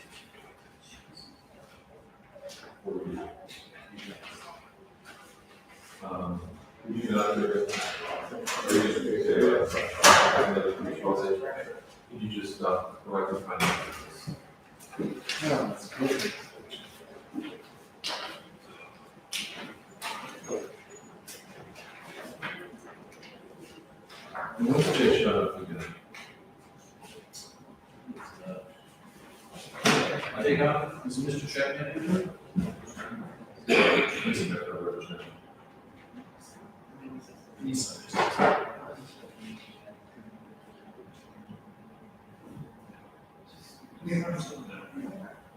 For you. You not hear it? Or you just say, another control. You just, correctly find out. What's the shut up again? I think, is Mr. Chapman here?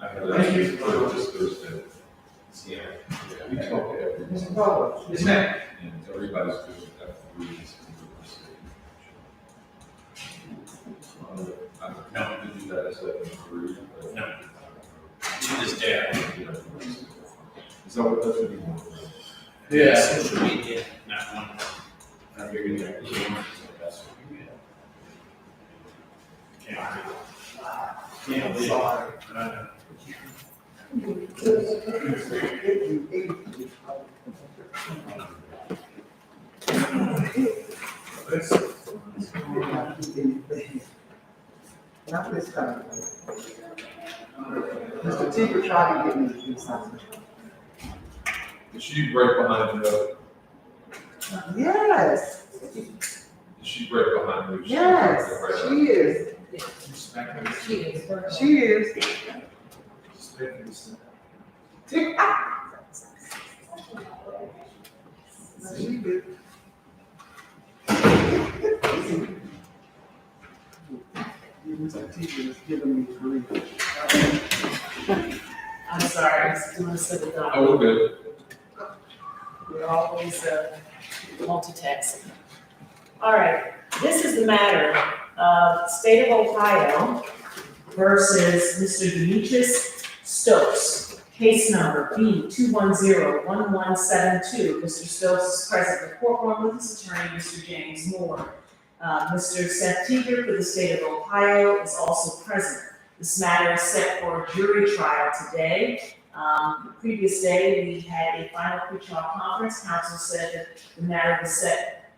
I have that for just Thursday. Yeah, we talk to everyone. Yes, ma'am. And everybody's doing that for reasons. I'm not going to do that as like a group. But, No. You just dare. you know, is that what that's what you want? Yeah. Social media, not one. I figured that. Yeah. Sorry. Not this time. Mr. Tinker tried to get me to do something. Is she right behind you? Yes, Is she right behind you? yes, she is. She is. She is. She did. Mr. Tinker is giving me grief. I'm sorry, I was doing some of the. Oh, we're good. We're always multitasking. All right, this is the matter of State of Ohio versus Mr. Demetrius Stokes. Case number B 2101172. Mr. Stokes is present in the courtroom with his attorney, Mr. James Moore. Mr. Seth Teeger for the State of Ohio is also present. This matter is set for a jury trial today. The previous day, we had a final pretrial conference. Counsel said that the matter was set,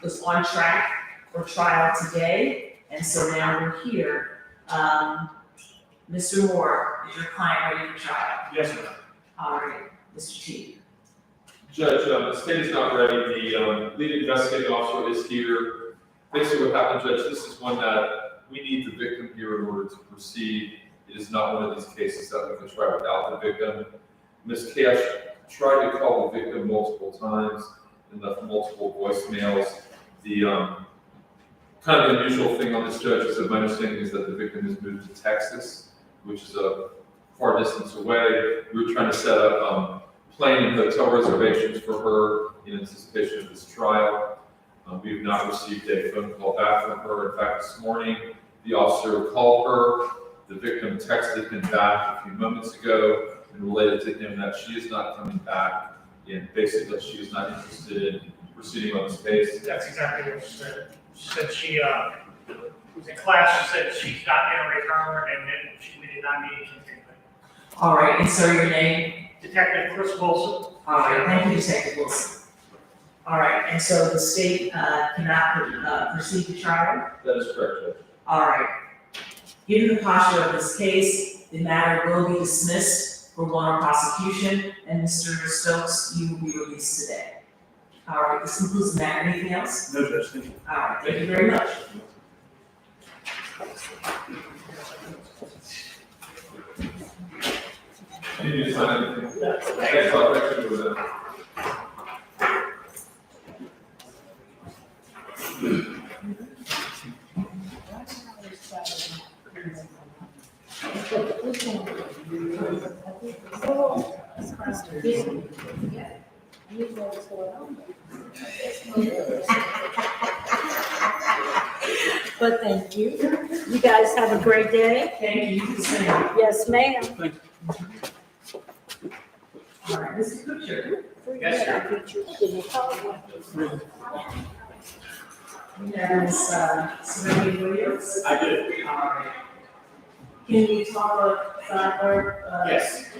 was on track for trial today, and so now we're here. Mr. Moore, is your client ready for trial? Yes, ma'am. All right, Mr. Teague. Judge, the state is not ready. The lead investigating officer is here. Basically what happened, Judge, this is one that we need the victim here in order to proceed. It is not one of these cases that we can try without the victim. Ms. Cash tried to call the victim multiple times and left multiple voicemails. The kind of unusual thing on this, Judge, is that my understanding is that the victim has moved to Texas, which is a far distance away. We were trying to set up plane and hotel reservations for her in anticipation of this trial. We have not received a phone call back from her. In fact, this morning, the officer called her. The victim texted him back a few moments ago and related to him that she is not coming back and basically that she is not interested in proceeding on this case. That's exactly what she said. She said she was in class, she said she's not going to return and we did not need anything. All right, and sir, your name? Detective Chris Wilson. All right, thank you, Detective Wilson. All right, and so the state cannot proceed to trial? That is correct, Judge. All right. Given the posture of this case, the matter will be dismissed for warrant prosecution, and Mr. Stokes, you will be released today. All right, this concludes the matter. Anything else? No, Judge, thank you. All right, thank you very much. Do you need to sign anything? Thanks, I'll let you do that. But thank you. You guys have a great day. Thank you, Sam. Yes, ma'am. All right, Mr. Kutcher. Yes, sir. We have Ms. Samantha Williams. I do. All right. Can you talk about her? Yes.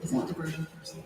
Is that the version person?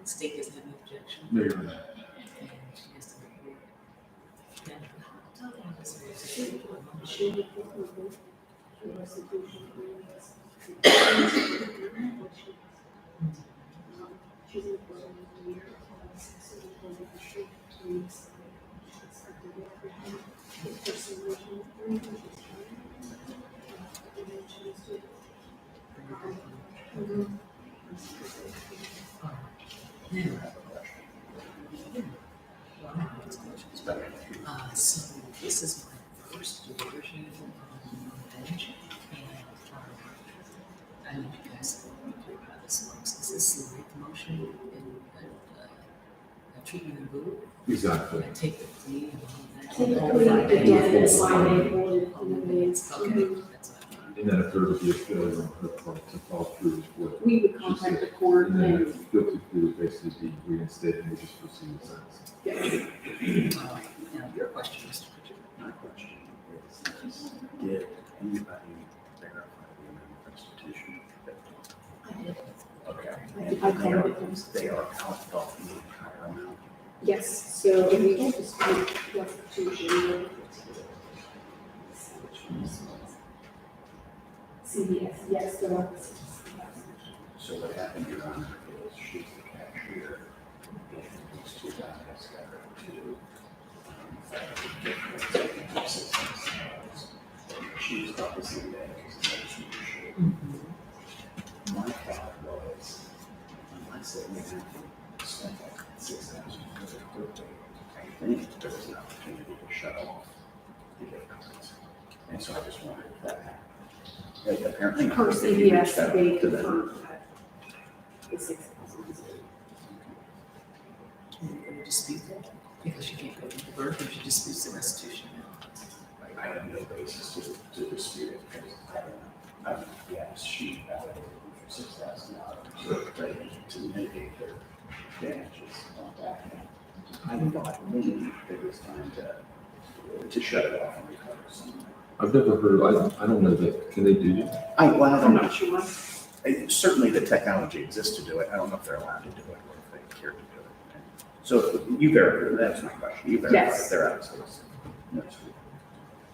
State doesn't have any objection. No, you're not. And she has to report. So this is my first version of bench, and I need you guys to be clear about this one. Is this the right motion and treatment and move? Exactly. And take the plea and all that? Take the plea, the definite sign and hold it in advance. Okay, that's what I thought. And then if there would be a failure on her part to follow through with what We would contact the court and then and, if guilty plea would basically be reinstated and we just proceed with sentence. All right, now your question, Mr. Pritchard. My question is, did anybody verify the amount of restitution? I did. Okay. I called it. They are out of the entire amount. Yes, so if we don't dispute restitution, CBS, yes, there are. So what happened, Your Honor, is she's the cashier, and these two guys got her to she's got the same day as my thought was, unless they made spent like $6,000 per day, I think there was an opportunity to shut off the cards. And so I just wondered if that happened. Apparently. Per not. If you reached CBS, out they to them. confirmed that the 6,000 is. Can you dispute that? Because she can't go to the verdict, she disputes the restitution amount. I have no basis to dispute it, because I don't know, yes, she validated for $6,000, to mitigate their damages on that. I thought maybe it was time to shut it off and recover some. I've never heard, I don't know that, can they do that? I don't I'm know. not sure. Certainly the technology exists to do it, I don't know if they're allowed to do it, or if they care to do it. So you verify, that's my question, you verify Yes. if they're out of service. No,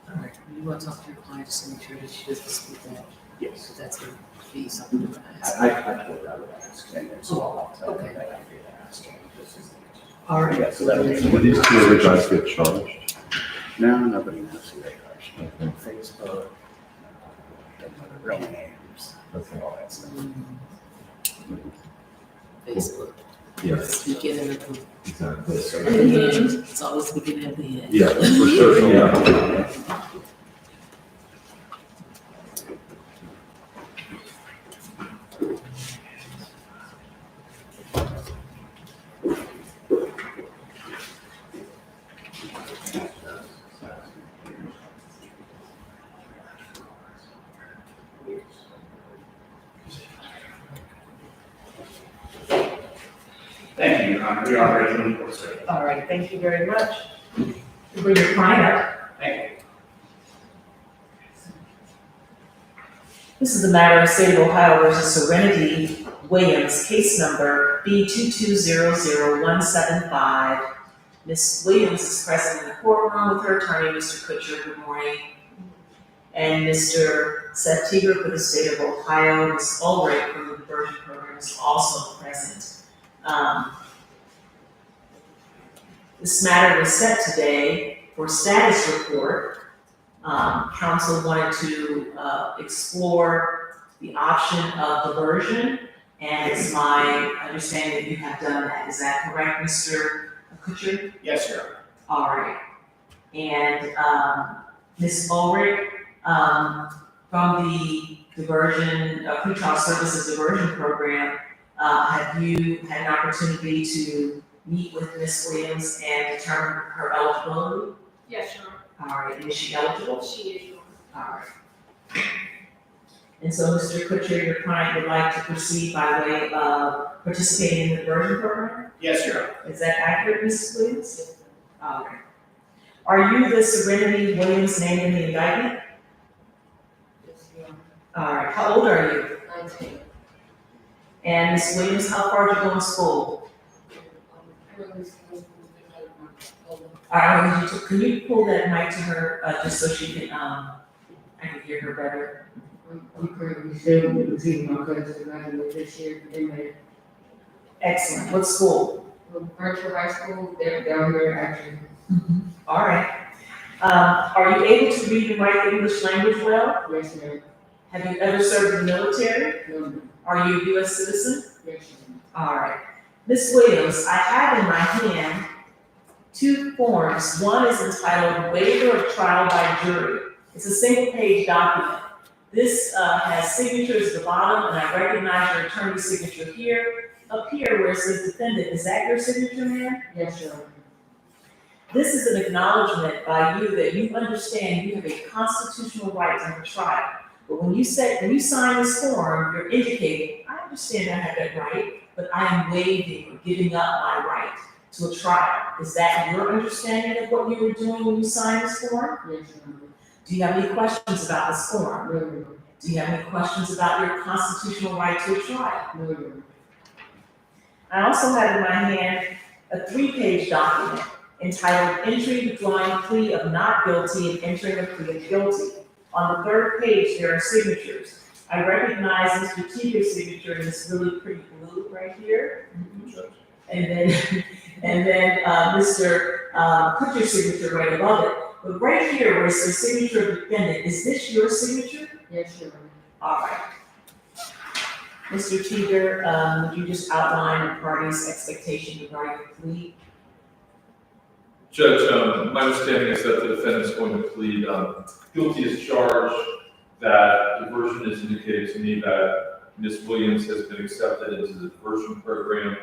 All right, you want to talk to your client just to make sure that she does dispute that, yes. so that's going to be something to ask. I told her I would ask, and so I'll tell her Okay. that I did ask. and this is- All right. Yeah, so that'll be. Did these two other guys get charged? No, nobody knows who they are. Okay. Facebook, their real names, Okay. all that stuff. Facebook. Yes, Beginning of the, exactly. and the end, it's always the beginning of the end. Yeah, for sure, yeah. Thank you, Your Honor. We are ready to move forward, sir. All right, thank you very much. You bring your client up. Thank you. This is the matter of State of Ohio versus Serenity Williams, case number B2200175. Ms. Williams is present in the courtroom with her attorney, Mr. Kutcher. Good morning. And Mr. Seth Teeger for the State of Ohio, Ms. Ulrich from the diversion program is also present. This matter was set today for status report. Council wanted to explore the option of diversion, and it's my understanding that you have done that. Is that correct, Mr. Kutcher? Yes, sir. All right. And Ms. Ulrich, from the diversion, pretrial services diversion program, have you had an opportunity to meet with Ms. Williams and determine her eligibility? Yes, sure. All right, and is she eligible? She is, sure. All right. And so, Mr. Kutcher, your client would like to proceed by way of participating in the diversion program? Yes, sir. Is that accurate, Mrs. Williams? All right. Are you the Serenity Williams named in the indictment? All right, how old are you? 19. And Ms. Williams, how far did you go in school? All right, can you pull that mic to her, just so she can, I can hear her better? I'm currently studying between my classes and graduate this year in May. Excellent, what school? Virtual high school, they're down here actually. All right. Are you able to read and write the English language well? Yes, ma'am. Have you ever served in the military? No, ma'am. Are you a U.S. citizen? Yes, ma'am. All right. Ms. Williams, I have in my hand two forms. One is entitled Waiver of Trial by Jury. It's a single-page document. This has signatures at the bottom, and I recognize your attorney's signature here. Up here where it says defendant, is that your signature, ma'am? Yes, sir. This is an acknowledgement by you that you understand you have a constitutional right to have a trial. But when you sign this form, you're indicating, I understand I have that right, but I am waiving or giving up my right to a trial. Is that your understanding of what you were doing when you signed this form? Yes, ma'am. Do you have any questions about this form? No, ma'am. Do you have any questions about your constitutional right to a trial? No, ma'am. I also have in my hand a 3-page document entitled Entry Withdrawing Plea of Not Guilty and Entering a Plea of Guilty. On the 3rd page, there are signatures. I recognize Mr. Teeger's signature in this really pretty blue right here. And then Mr. Kutcher's signature right above it. But right here where it says signature of defendant, is this your signature? Yes, sir. All right. Mr. Teeger, would you just outline the party's expectation regarding the plea? Judge, my understanding is that the defendant is going to plead guilty as charged, that diversion has indicated to me that Ms. Williams has been accepted into the diversion program,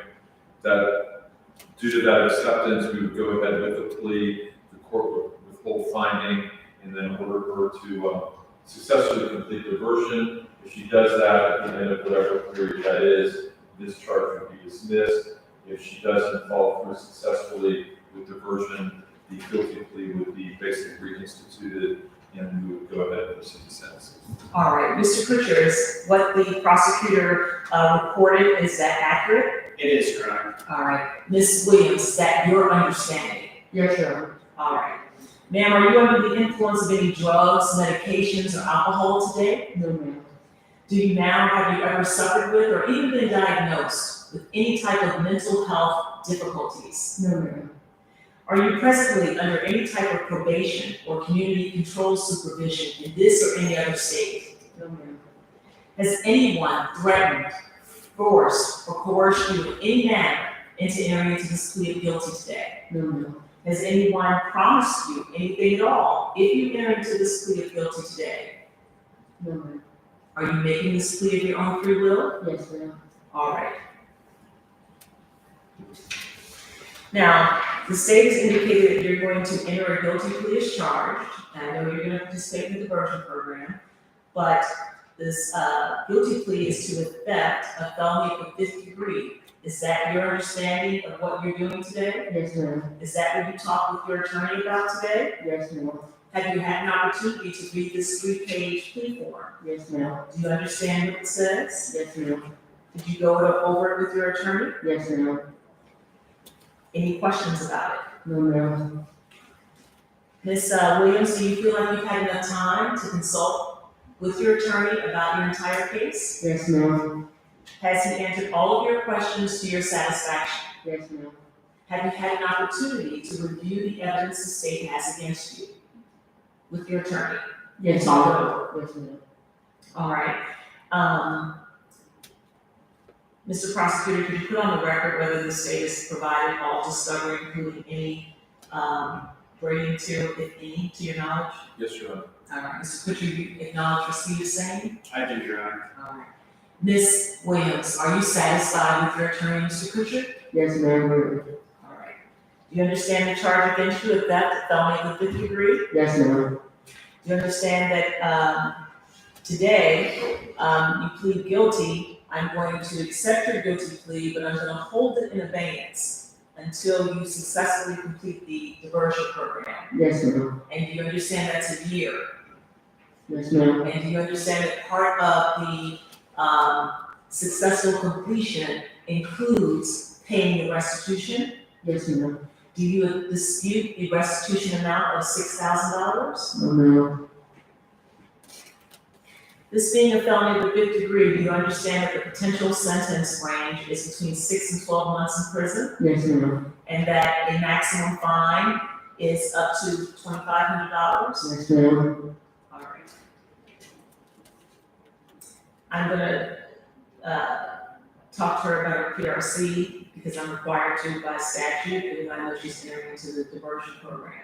that due to that acceptance, we would go ahead with the plea, the court would withhold finding, and then order her to successfully complete diversion. If she does that at the end of whatever period that is, this charge would be dismissed. If she doesn't follow through successfully with diversion, the guilty plea would be basically reinstituted, and we would go ahead and proceed to sentencing. All right, Mr. Kutcher, is what the prosecutor reported, is that accurate? It is, Your Honor. All right, Ms. Williams, is that your understanding? Yes, sir. All right. Ma'am, are you under the influence of any drugs, medications, or alcohol today? No, ma'am. Do you now, have you ever suffered with or even been diagnosed with any type of mental health difficulties? No, ma'am. Are you presently under any type of probation or community control supervision in this or any other state? No, ma'am. Has anyone threatened, forced, or coerced you in any manner into entering into this plea of guilty today? No, ma'am. Has anyone promised you anything at all if you enter into this plea of guilty today? No, ma'am. Are you making this plea of your own free will? Yes, ma'am. All right. Now, the state has indicated that you're going to enter a guilty plea as charged. And I know you're going to participate in the diversion program, but this guilty plea is to the theft of felony of the 5th degree. Is that your understanding of what you're doing today? Yes, ma'am. Is that what you talked with your attorney about today? Yes, ma'am. Have you had an opportunity to read this 3-page plea form? Yes, ma'am. Do you understand what it says? Yes, ma'am. Did you go over it with your attorney? Yes, ma'am. Any questions about it? No, ma'am. Ms. Williams, do you feel like you've had enough time to consult with your attorney about your entire case? Yes, ma'am. Has he answered all of your questions to your satisfaction? Yes, ma'am. Have you had an opportunity to review the evidence the state has against you with your attorney? Yes, Talk it ma'am. over. Yes, ma'am. All right. Mr. Prosecutor, could you put on the record whether the state has provided all discovery, including any Brady material, if any, to your knowledge? Yes, Your Honor. All right, Mr. Kutcher, you acknowledge receipt of same? I do, Your Honor. All right. Ms. Williams, are you satisfied with your attorney, Mr. Kutcher? Yes, ma'am. All right. Do you understand the charge against you of theft, felony of the 5th degree? Yes, ma'am. Do you understand that today you plead guilty? I'm going to accept your guilty plea, but I'm going to hold it in abeyance until you successfully complete the diversion program. Yes, ma'am. And do you understand that's a year? Yes, ma'am. And do you understand that part of the successful completion includes paying the restitution? Yes, ma'am. Do you dispute the restitution amount of $6,000? No, ma'am. This being a felony of the 5th degree, do you understand that the potential sentence range is between 6 and 12 months in prison? Yes, ma'am. And that a maximum fine is up to $2,500? Yes, ma'am. All right. I'm gonna talk to her about her PRC because I'm required to by statute, because I know she's entering into the diversion program.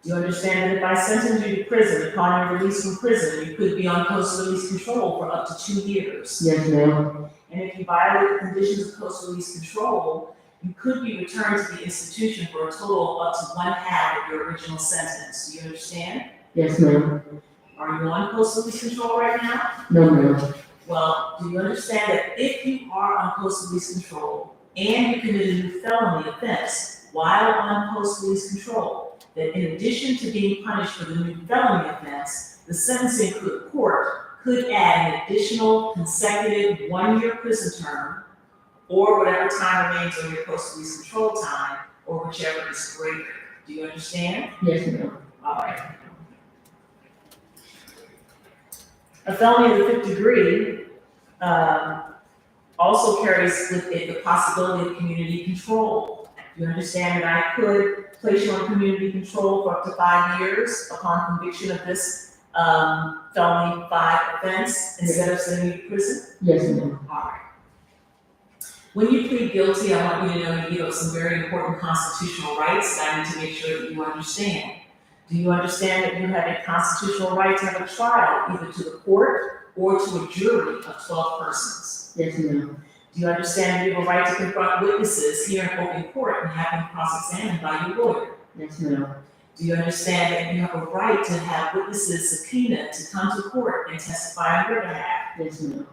Do you understand that if I sentence you to prison, upon your release from prison, you could be on post-release control for up to 2 years? Yes, ma'am. And if you violate the conditions of post-release control, you could be returned to the institution for a total of up to 1/2 of your original sentence. Do you understand? Yes, ma'am. Are you on post-release control right now? No, ma'am. Well, do you understand that if you are on post-release control and you commit a new felony offense while on post-release control, that in addition to being punished for the new felony offense, the sentencing court could add an additional consecutive 1-year prison term or whatever time remains on your post-release control time, or whichever is greater. Do you understand? Yes, ma'am. All right. A felony of the 5th degree also carries with it the possibility of community control. You understand that I could place you on community control for up to 5 years upon conviction of this felony 5 offense instead of sending you to prison? Yes, ma'am. All right. When you plead guilty, I want you to know you give up some very important constitutional rights that I need to make sure that you understand. Do you understand that you have a constitutional right to have a trial, either to the court or to a jury of 12 persons? Yes, ma'am. Do you understand you have a right to confront witnesses here in open court and have them cross-examined by your lawyer? Yes, ma'am. Do you understand that you have a right to have witnesses subpoenaed to come to court and testify on your behalf? Yes, ma'am.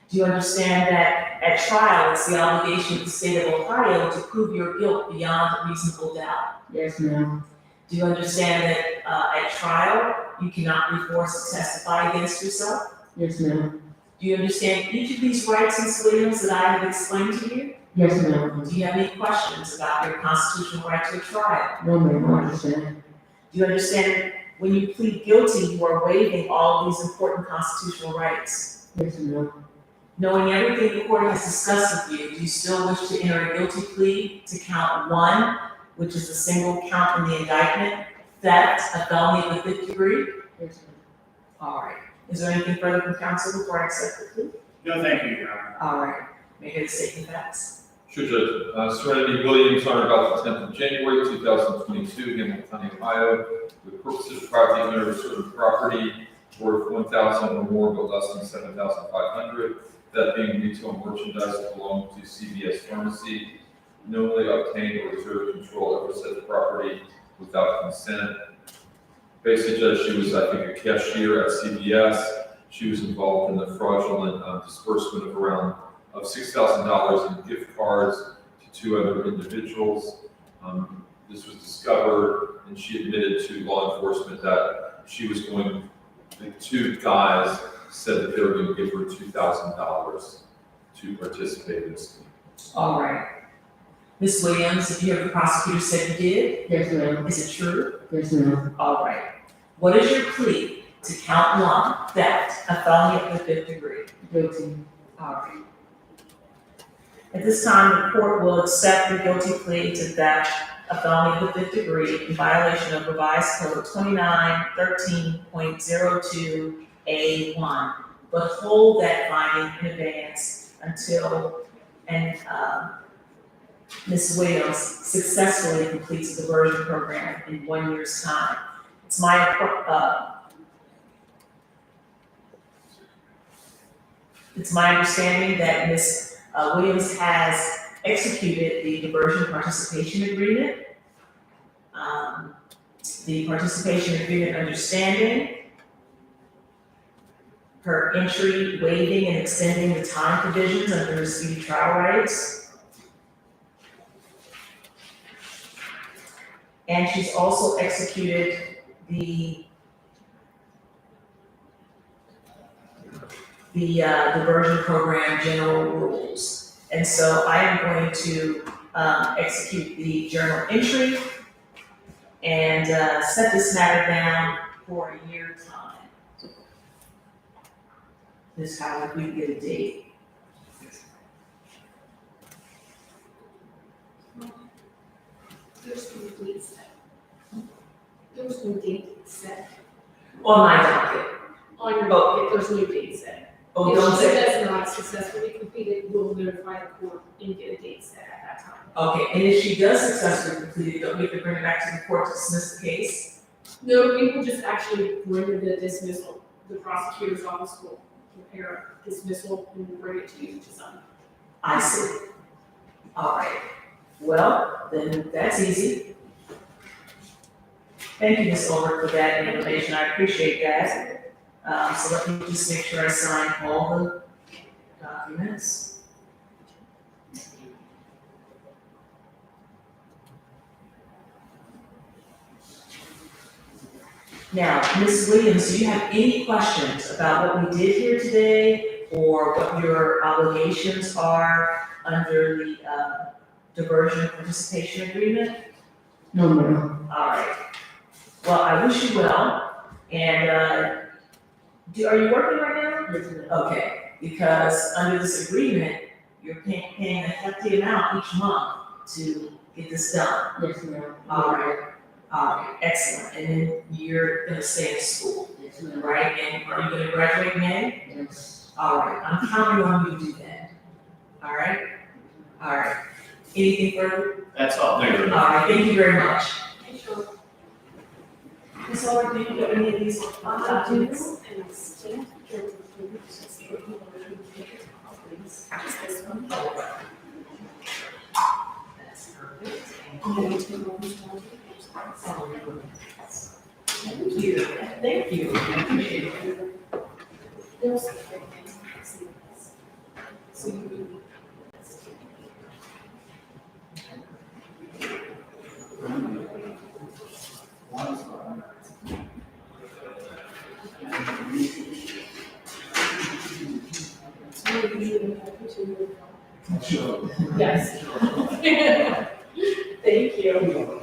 Do you understand that at trial, it's the obligation of the state of Ohio to prove your guilt beyond reasonable doubt? Yes, ma'am. Do you understand that at trial, you cannot be forced to testify against yourself? Yes, ma'am. Do you understand each of these rights, Ms. Williams, that I have explained to you? Yes, ma'am. Do you have any questions about your constitutional right to a trial? No, ma'am, I understand. Do you understand that when you plead guilty, you are waiving all of these important constitutional rights? Yes, ma'am. Knowing everything the court has discussed with you, do you still wish to enter a guilty plea to count 1, which is a single count in the indictment, theft, a felony of the 5th degree? Yes, ma'am. All right. Is there anything further from counsel before I accept the plea? No, thank you, Your Honor. All right. May I hear the statement of facts? Sure, Judge. Serenity Williams, on or about the 10th of January, 2022, Hamilton County, Ohio, with purposes of privately owned or certain property worth $1,000 or more, but less than $7,500. That being retail merchandise that belonged to CVS Pharmacy, knowingly obtained or exerted control over said property without consent. Basically, Judge, she was, I think, a cashier at CVS. She was involved in the fraudulent disbursement of around $6,000 in gift cards to 2 other individuals. this was discovered, and she admitted to law enforcement that she was going, the two guys said that they were going to give her $2,000 to participate in this scheme. All right. Ms. Williams, if you heard the prosecutor said you did, Yes, ma'am. is it true? Yes, ma'am. All right. What is your plea to count one, theft, a felony of the 5th degree? Guilty. All right. At this time, the court will accept the guilty plea to theft, a felony of the 5th degree in violation of revised code 2913.02A1, but hold that finding in advance until, Ms. Williams successfully completes the diversion program in 1 year's time. It's my understanding that Ms. Williams has executed the diversion participation agreement. The participation agreement understanding, her entry waiving and extending the time provisions under her speedy trial rights. And she's also executed the diversion program general rules. And so I am going to execute the journal entry and set this matter down for a year's time. Ms. Howard, we can get a date. There's no date set. There was no date set. On my docket. On your docket, there's no date set. Oh, don't If say. she does not successfully complete it, we'll notify the court and get a date set at that time. Okay, and if she does successfully complete it, don't we have to bring it back to the court to dismiss the case? No, we will just actually render the dismissal. The prosecutor's office will prepare a dismissal and bring it to you to sign. I see. All right. Well, then that's easy. Thank you, Ms. Ulrich, for that information. I appreciate that. So let me just make sure I sign all the documents. Now, Ms. Williams, do you have any questions about what we did here today or what your obligations are under the diversion participation agreement? No, ma'am. All right. Well, I wish you well. And are you working right now? Yes, ma'am. Okay, because under this agreement, you're paying a hefty amount each month to get this done. Yes, ma'am. All right, excellent. And then you're gonna stay in school, Yes, ma'am. right? And are you gonna graduate in May? Yes. All right, I'm counting on you to do that. All right? All right. Anything further? That's all. Thank you. All right, thank you very much. Okay, sure. Ms. Ulrich, do you get any of these documents? And stamp your just the please. Just this one. That's perfect. And then you take all these ones. Thank you. Thank you. I appreciate it. There's. So you. Yes. Thank you.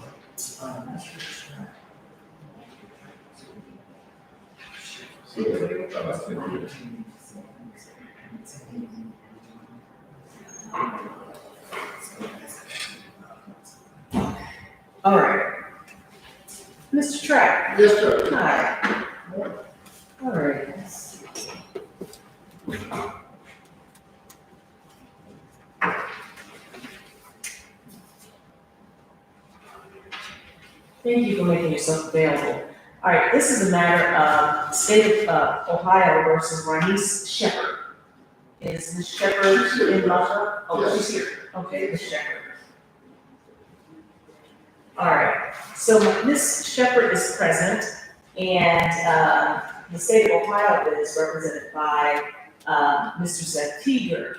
All right. Mr. Track. Yes, sir. Hi. All right. Thank you for making yourself available. All right, this is a matter of State of Ohio versus Ranice Shepherd. Is Ms. Shepherd in Luffa? Oh, she's here. Okay, Ms. Shepherd. All right, so Ms. Shepherd is present, and the state of Ohio is represented by Mr. Seth Teeger.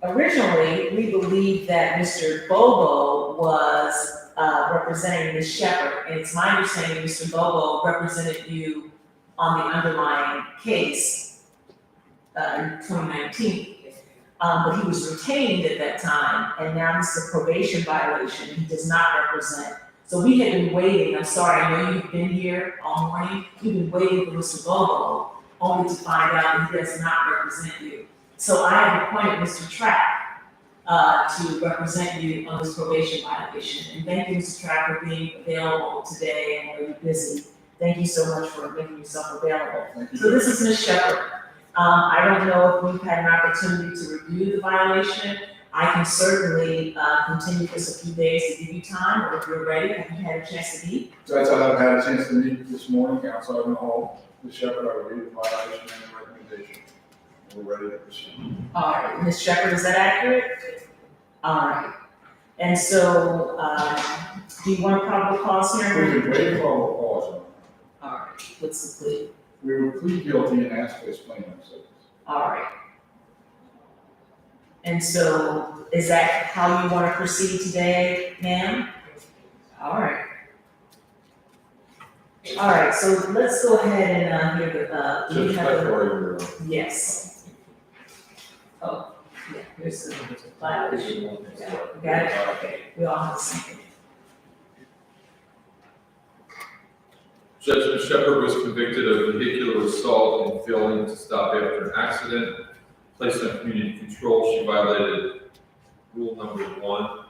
Originally, we believed that Mr. Bobo was representing Ms. Shepherd, and it's my understanding Mr. Bobo represented you on the underlying case, in 2019. But he was retained at that time, and now this is a probation violation, he does not represent. So we had been waiting, I'm sorry, I know you've been here all morning, we've been waiting for Mr. Bobo, only to find out that he does not represent you. So I have appointed Mr. Trapp, to represent you on this probation violation. And thank you, Mr. Trapp, for being available today, and we're busy. Thank you so much for making yourself available. So this is Ms. Shepherd. I don't know if we've had an opportunity to review the violation. I can certainly continue this a few days to give you time, or if you're ready, have you had a chance to meet? Judge, I have had a chance to meet this morning, Council Ivan Hall, Ms. Shepherd, I reviewed the violation and the recommendation. We're ready to proceed. All right, Ms. Shepherd, is that accurate? All right. And so, do you want probable cause We hearing? can wait for all the calls. All right, what's the plea? We will plead guilty and ask for explaining ourselves. All right. And so, is that how you want to proceed today, ma'am? All right. All right, so let's go ahead and hear the, Judge we have the, Pepper, yes. Oh, yeah, here's the violation. Yeah, we got it? Okay, we all have something. Judge Shepherd was convicted of vehicular assault and failing to stop after an accident. Placed on community control, she violated rule number 1.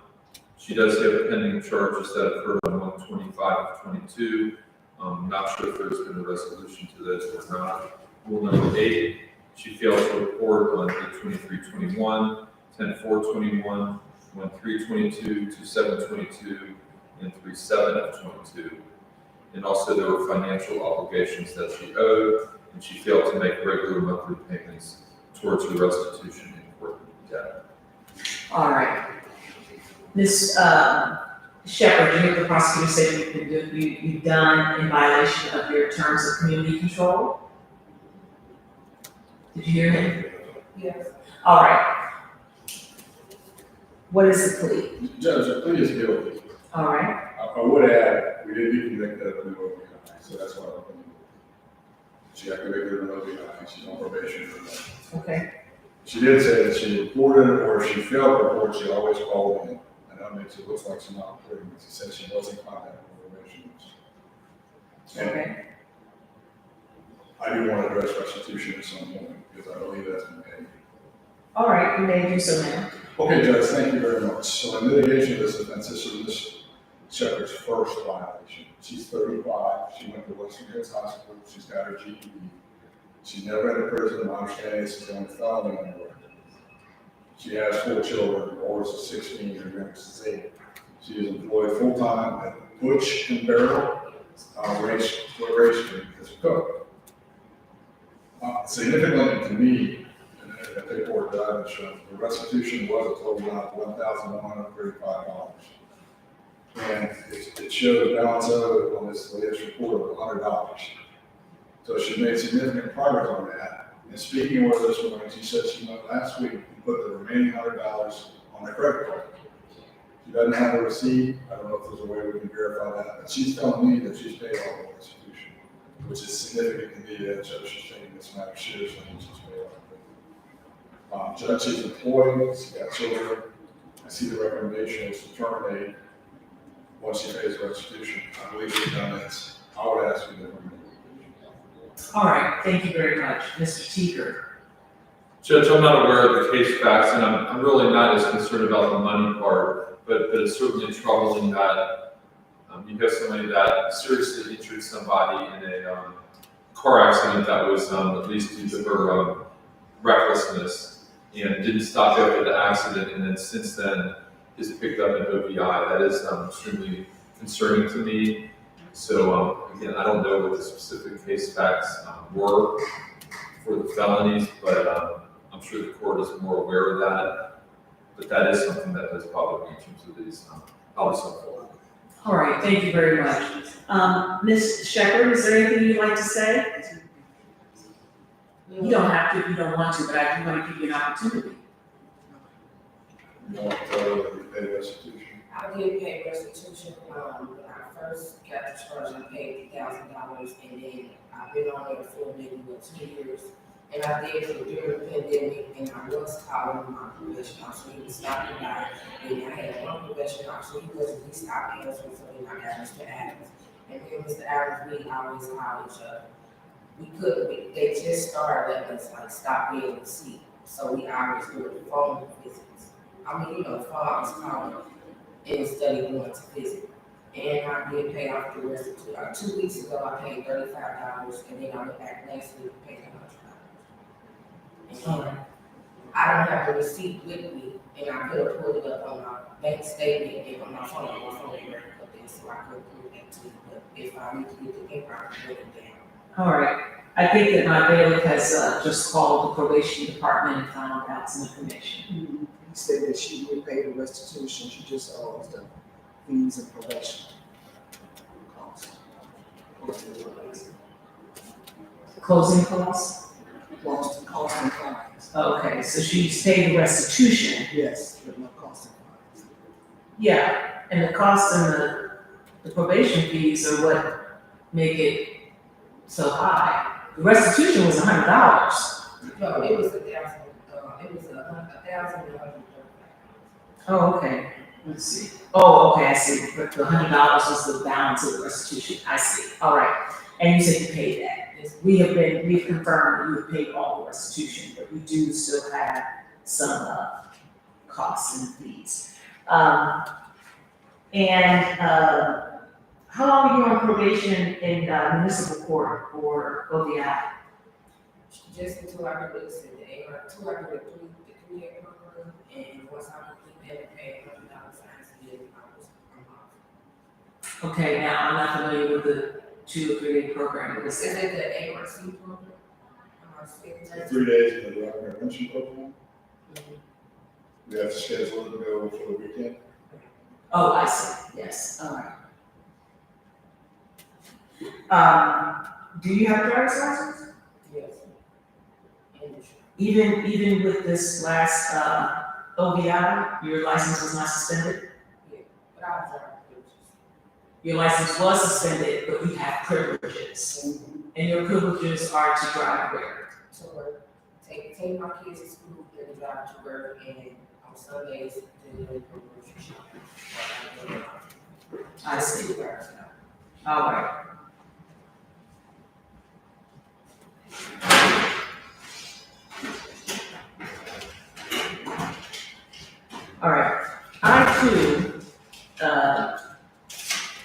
She does have pending charges that occurred on 1/25/22. Not sure if there's been a resolution to this or not. Rule number 8, she failed to report on 8/23/21, 10/4/21, 1/3/22, 2/7/22, and 3/7/22. And also there were financial obligations that she owed, and she failed to make regular monthly payments towards her restitution and court debt. All right. Ms. Shepherd, you hear the prosecutor say you've done in violation of your terms of community control? Did you hear him? Yes. All right. What is the plea? Judge, the plea is guilty. All right. I would add, we did be convicted of an OVI, so that's why I'm. She got convicted of an OVI, she's on probation for that. Okay. She did say that she reported it, or if she failed to report, she always called me. And that makes it look like she's not reporting, but she said she wasn't contacting probation. And Okay. I do want to address restitution at some point, because I believe that's been paid. All right, you may do so now. Okay, Judge, thank you very much. So in mitigation of this offense, this is Ms. Shepherd's first violation. She's 35, she went to Western Hills High School, she's got her GED. She's never been to prison, my understanding is she's the only felony on the record. She has 4 children, oldest is 16, her youngest is 8. She is employed full-time at Butch and Barrel, race street as a cook. Significantly to me, and I think Board of Directors, the restitution was a total amount of $1,135. And it showed a balance owed on this latest report of $100. So she made significant progress on that. And speaking with this woman, she said she went last week and put the remaining $100 on the credit card. She doesn't have a receipt. I don't know if there's a way we can verify that, but she's telling me that she's paid all the restitution, which is significant to me that she's taking this matter seriously and she's paid all of it. Judge, she's employed, she's got children. I see the recommendation is to terminate once she pays restitution. I believe she's done this. I would ask you to terminate. All right, thank you very much. Mr. Teeger. Judge, I'm not aware of the case facts, and I'm really not as concerned about the money part, but it's certainly troubling that you have somebody that seriously injured somebody in a car accident that was at least due to her recklessness, and didn't stop after the accident, and then since then is picked up an OVI. That is extremely concerning to me. So again, I don't know what the specific case facts were for the felonies, but I'm sure the court is more aware of that. But that is something that does bother me in terms of these how this unfolded. All right, thank you very much. Ms. Shepherd, is there anything you'd like to say? You don't have to if you don't want to, but I do want to give you an opportunity. You want to tell her that you paid restitution? I did pay restitution, when I first got the charge, I paid $1,000, and then I've been on there for maybe, 2 years. And I did it during the pandemic, and I was calling my probation officer, he was stopping by, and I had one probation officer, he stopped answering, so then I got Mr. Adams. And then Mr. Adams, we always call each other. They just started letting us like stop being able to see, so we always do it phone visits. I mean, the phone is calling instead of going to visit. And I did pay off the rest of 2 weeks ago, I paid $35, and then I went back next week and paid $100. And I don't have the receipt with me, and I could have pulled it up on my bank statement and on my phone record up there, so I could prove that to you. But if I need to get the paper, I can put it down. All right, I think that my bailiff has just called the probation department and found out some information. He said that she would pay the restitution, she just owes the fees and probation costs. Closing costs? Cost and fines. Okay, so she's paid the restitution. Yes, but no cost and fines. Yeah, and the cost and the probation fees are what make it so high. The restitution was $100. No, it was $1,135. Oh, okay, let's see. Oh, okay, I see, but the $100 was the balance of the restitution, I see, all right. And you said you paid that. We've confirmed that you have paid all the restitution, but we do still have some costs and fees. How long are you on probation in municipal court or OVI? Just until I could listen to until I could complete the community program, and once I complete that and pay $100 fines, then I'm off. Okay, now I'm not familiar with the 2 or 3 day program. What is Is it? it the ARC program? Am I speaking to? 3 days in the drug prevention program. We have to schedule it to go for the weekend. Oh, I see, yes, all right. Do you have a driver's license? Yes. Even with this last OVI, your license was not suspended? Yeah, but I was on privileges. Your license was suspended, but you have privileges. And your privileges are to drive where? To work, take my kids to school, then drive to work, and on Sundays, then go grocery shopping. I see. All right. All right, I too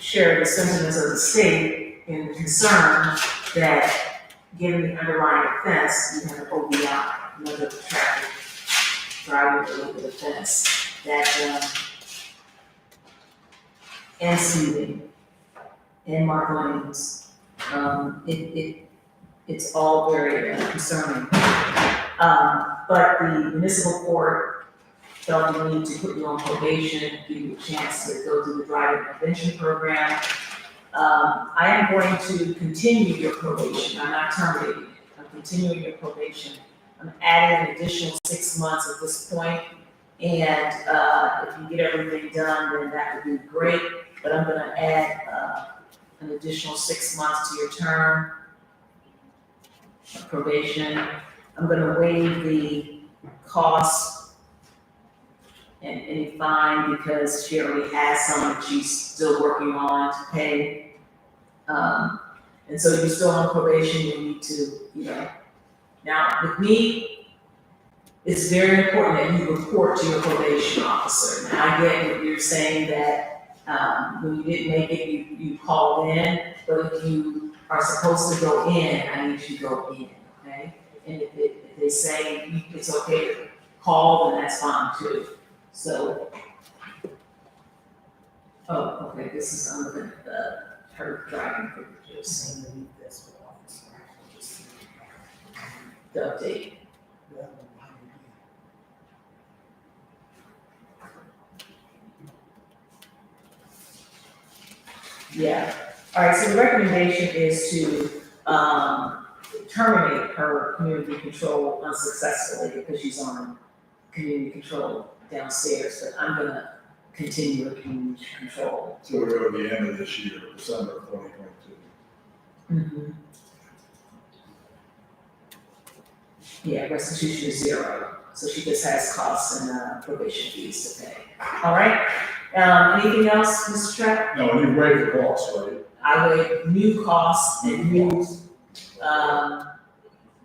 share the sentiments of the state in the concern that given the underlying offense, you have an OVI, another traffic driving related offense, that and speeding and marked lanes, it's all very concerning. But the municipal court felt the need to put you on probation, give you a chance to go through the driving prevention program. I am going to continue your probation, I'm not terminating it, I'm continuing your probation. I'm adding an additional 6 months at this point, and if you get everything done, then that would be great, but I'm gonna add an additional 6 months to your term of probation. I'm gonna waive the costs and any fine because she already has some that she's still working on to pay. And so you're still on probation, you need to, Now, with me, it's very important that you report to your probation officer. Now, I get that you're saying that when you didn't make it, you called in, but if you are supposed to go in, I need you to go in, okay? And if they say it's okay to call, then that's fine too. So, oh, okay, this is under her driving privileges. The update. Yeah, all right, so the recommendation is to terminate her community control unsuccessfully because she's on community control downstairs, but I'm gonna continue community control. So we're going to the end of this year, December of 2022. Yeah, restitution is 0, so she just has costs and probation fees to pay. All right, anything else, Mr. Trapp? No, you waived the cost, right? I would new costs and new,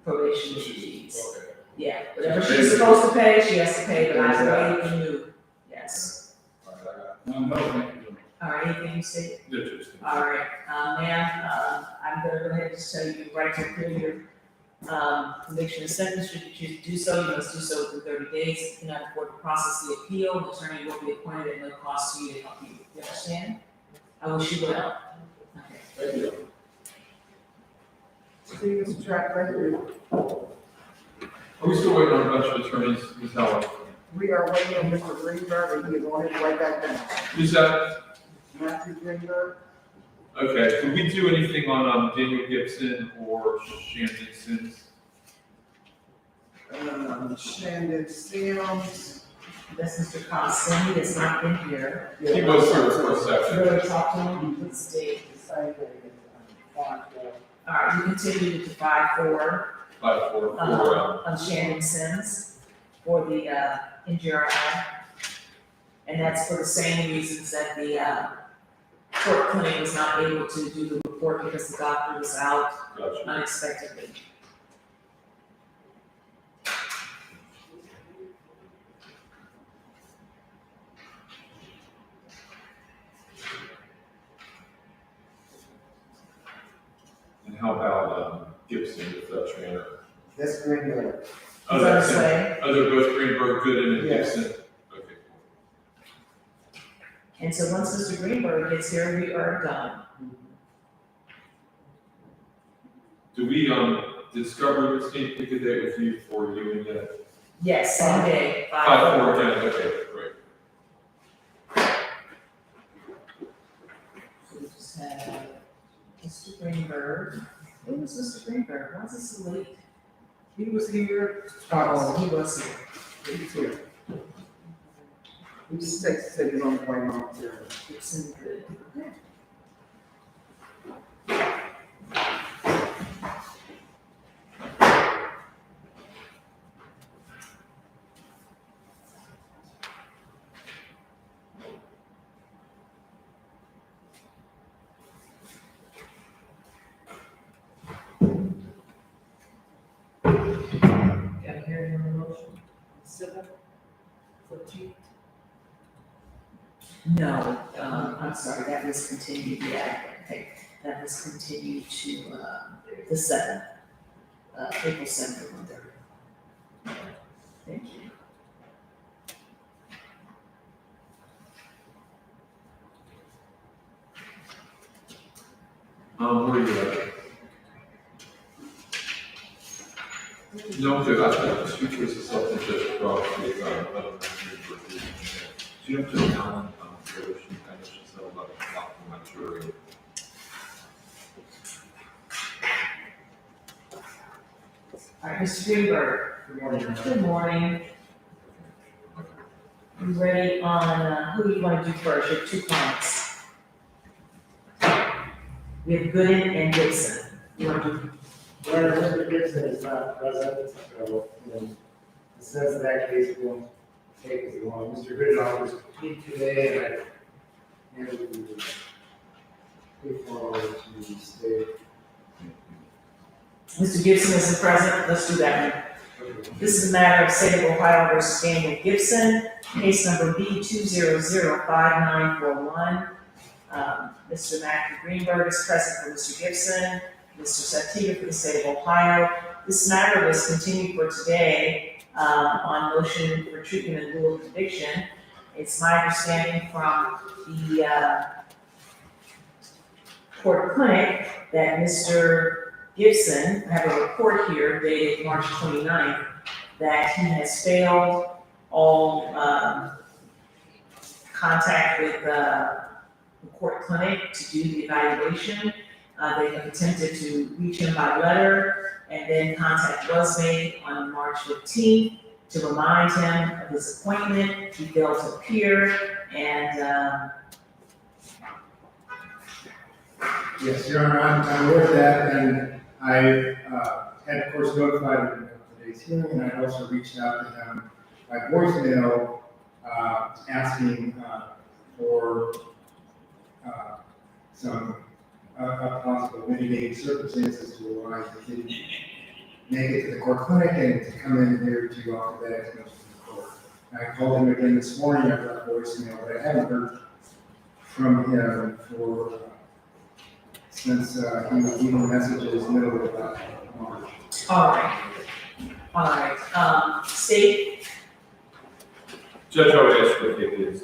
probation fees. Okay. Yeah, whatever she's supposed to pay, she has to pay, but I waive the new, yes. All right, I got it. No, thank you. All right, anything you say? Interesting. All right, ma'am, I'm gonna go ahead and just tell you, your right to appeal your, conviction and sentence, should you choose to do so, you must do so within 30 days. If you cannot afford to process the appeal, an attorney will be appointed at no cost to you to help you. You understand? I wish you well. Okay. Thank you. See, Mr. Trapp, right here. Are we still waiting on a bunch of attorneys, Ms. Helen? We are waiting on Mr. Greenberg, and he is on his way back down. Who's that? Matthew Greenberg, Okay, did we do anything on Daniel Gibson or Shandon Sims? Shandon Sims. That's Mr. Costin, he has not been here. He was here for a You second. really talk to him, what's the date? Same thing, fine, All right, you continue to 5-4, 5-4, of Shannon Sims for the, injury eye. And that's for the same reasons that the, court clinic was not able to do the report because the doctor was out Gotcha. unexpectedly. And how about Gibson with the trainer? That's Greenberg. Oh, Is that that's the him. same? Oh, they're both Greenberg, Gooden, and Yes. Gibson? Okay, And so once Mr. Greenberg gets here, we are done. Do we, discover this need to pick a date with you for you and that? Yes, same day, 5-4 5-4. again, okay, great. So we just have Mr. Greenberg. Who was Mr. Greenberg? Why is this so late? He was here, Oh, he was here. he's here. He just takes it on the way on to. Gibson, good. Okay. Got a hearing on the motion? 7/14. No, I'm sorry, that was continued, yeah, okay, that was continued to, the 7th, April 7th, 1:30. Thank you. Where are you at? No, good, I've got 2 cases something just across the, do you have to count, the other sheet, I just said about documentary? All right, Mr. Greenberg. Good morning. You ready on, who do you want to do first? You have 2 clients. We have Gooden and Gibson. You want to do, Well, Mr. Gibson is not present, so, the sense of that case will take as long. Mr. Goodall was here today, and I handled the forward to the state. Mr. Gibson isn't present, let's do that one. This is a matter of State of Ohio versus Daniel Gibson, case number B 2005941. Mr. Matthew Greenberg is present for Mr. Gibson, Mr. Septiga for the State of Ohio. This matter was continued for today, on motion for treatment in lieu of conviction. It's my understanding from the, court clinic that Mr. Gibson, I have a report here dated March 29th, that he has failed all contact with the court clinic to do the evaluation. They have attempted to reach him by letter, and then contact was made on March 15th to remind him of his appointment. He failed to appear, And, Yes, Your Honor, I'm aware of that, and I had, of course, notified him of today's hearing, and I also reached out to him by voicemail, asking for some possible mitigating circumstances to allow the kid to make it to the court clinic and to come in here to offer that explanation to the court. I called him again this morning after that voicemail, but I haven't heard from him for since he was leaving messages middle of March. all right, state, Judge, I would ask for the case.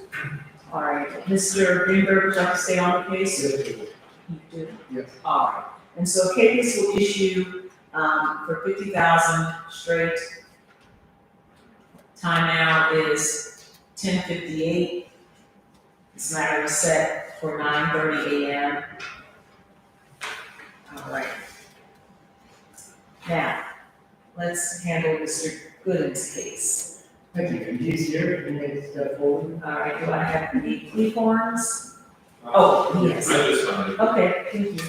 all right, Mr. Greenberg, would you like to stay on the case? Yes, You do? yes. All right, and so KPS will issue, for 50,000 straight. Time now is 10:58. This matter is set for 9:30 a.m. All right. Now, let's handle Mr. Gooden's case. Thank you. And he's here, he may step forward. All right, do I have the plea forms? Oh, yes. I just signed it. Okay, thank you.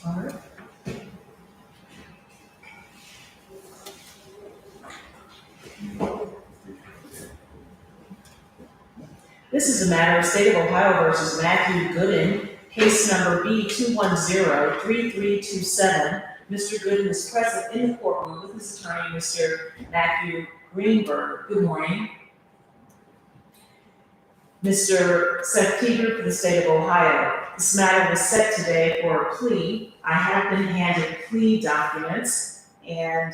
All right. This is a matter of State of Ohio versus Matthew Gooden, case number B2103327. Mr. Gooden is present in the courtroom with his attorney, Mr. Matthew Greenberg. Good morning. Mr. Seth Teeger for the State of Ohio. This matter was set today for a plea. I have been handed plea documents, and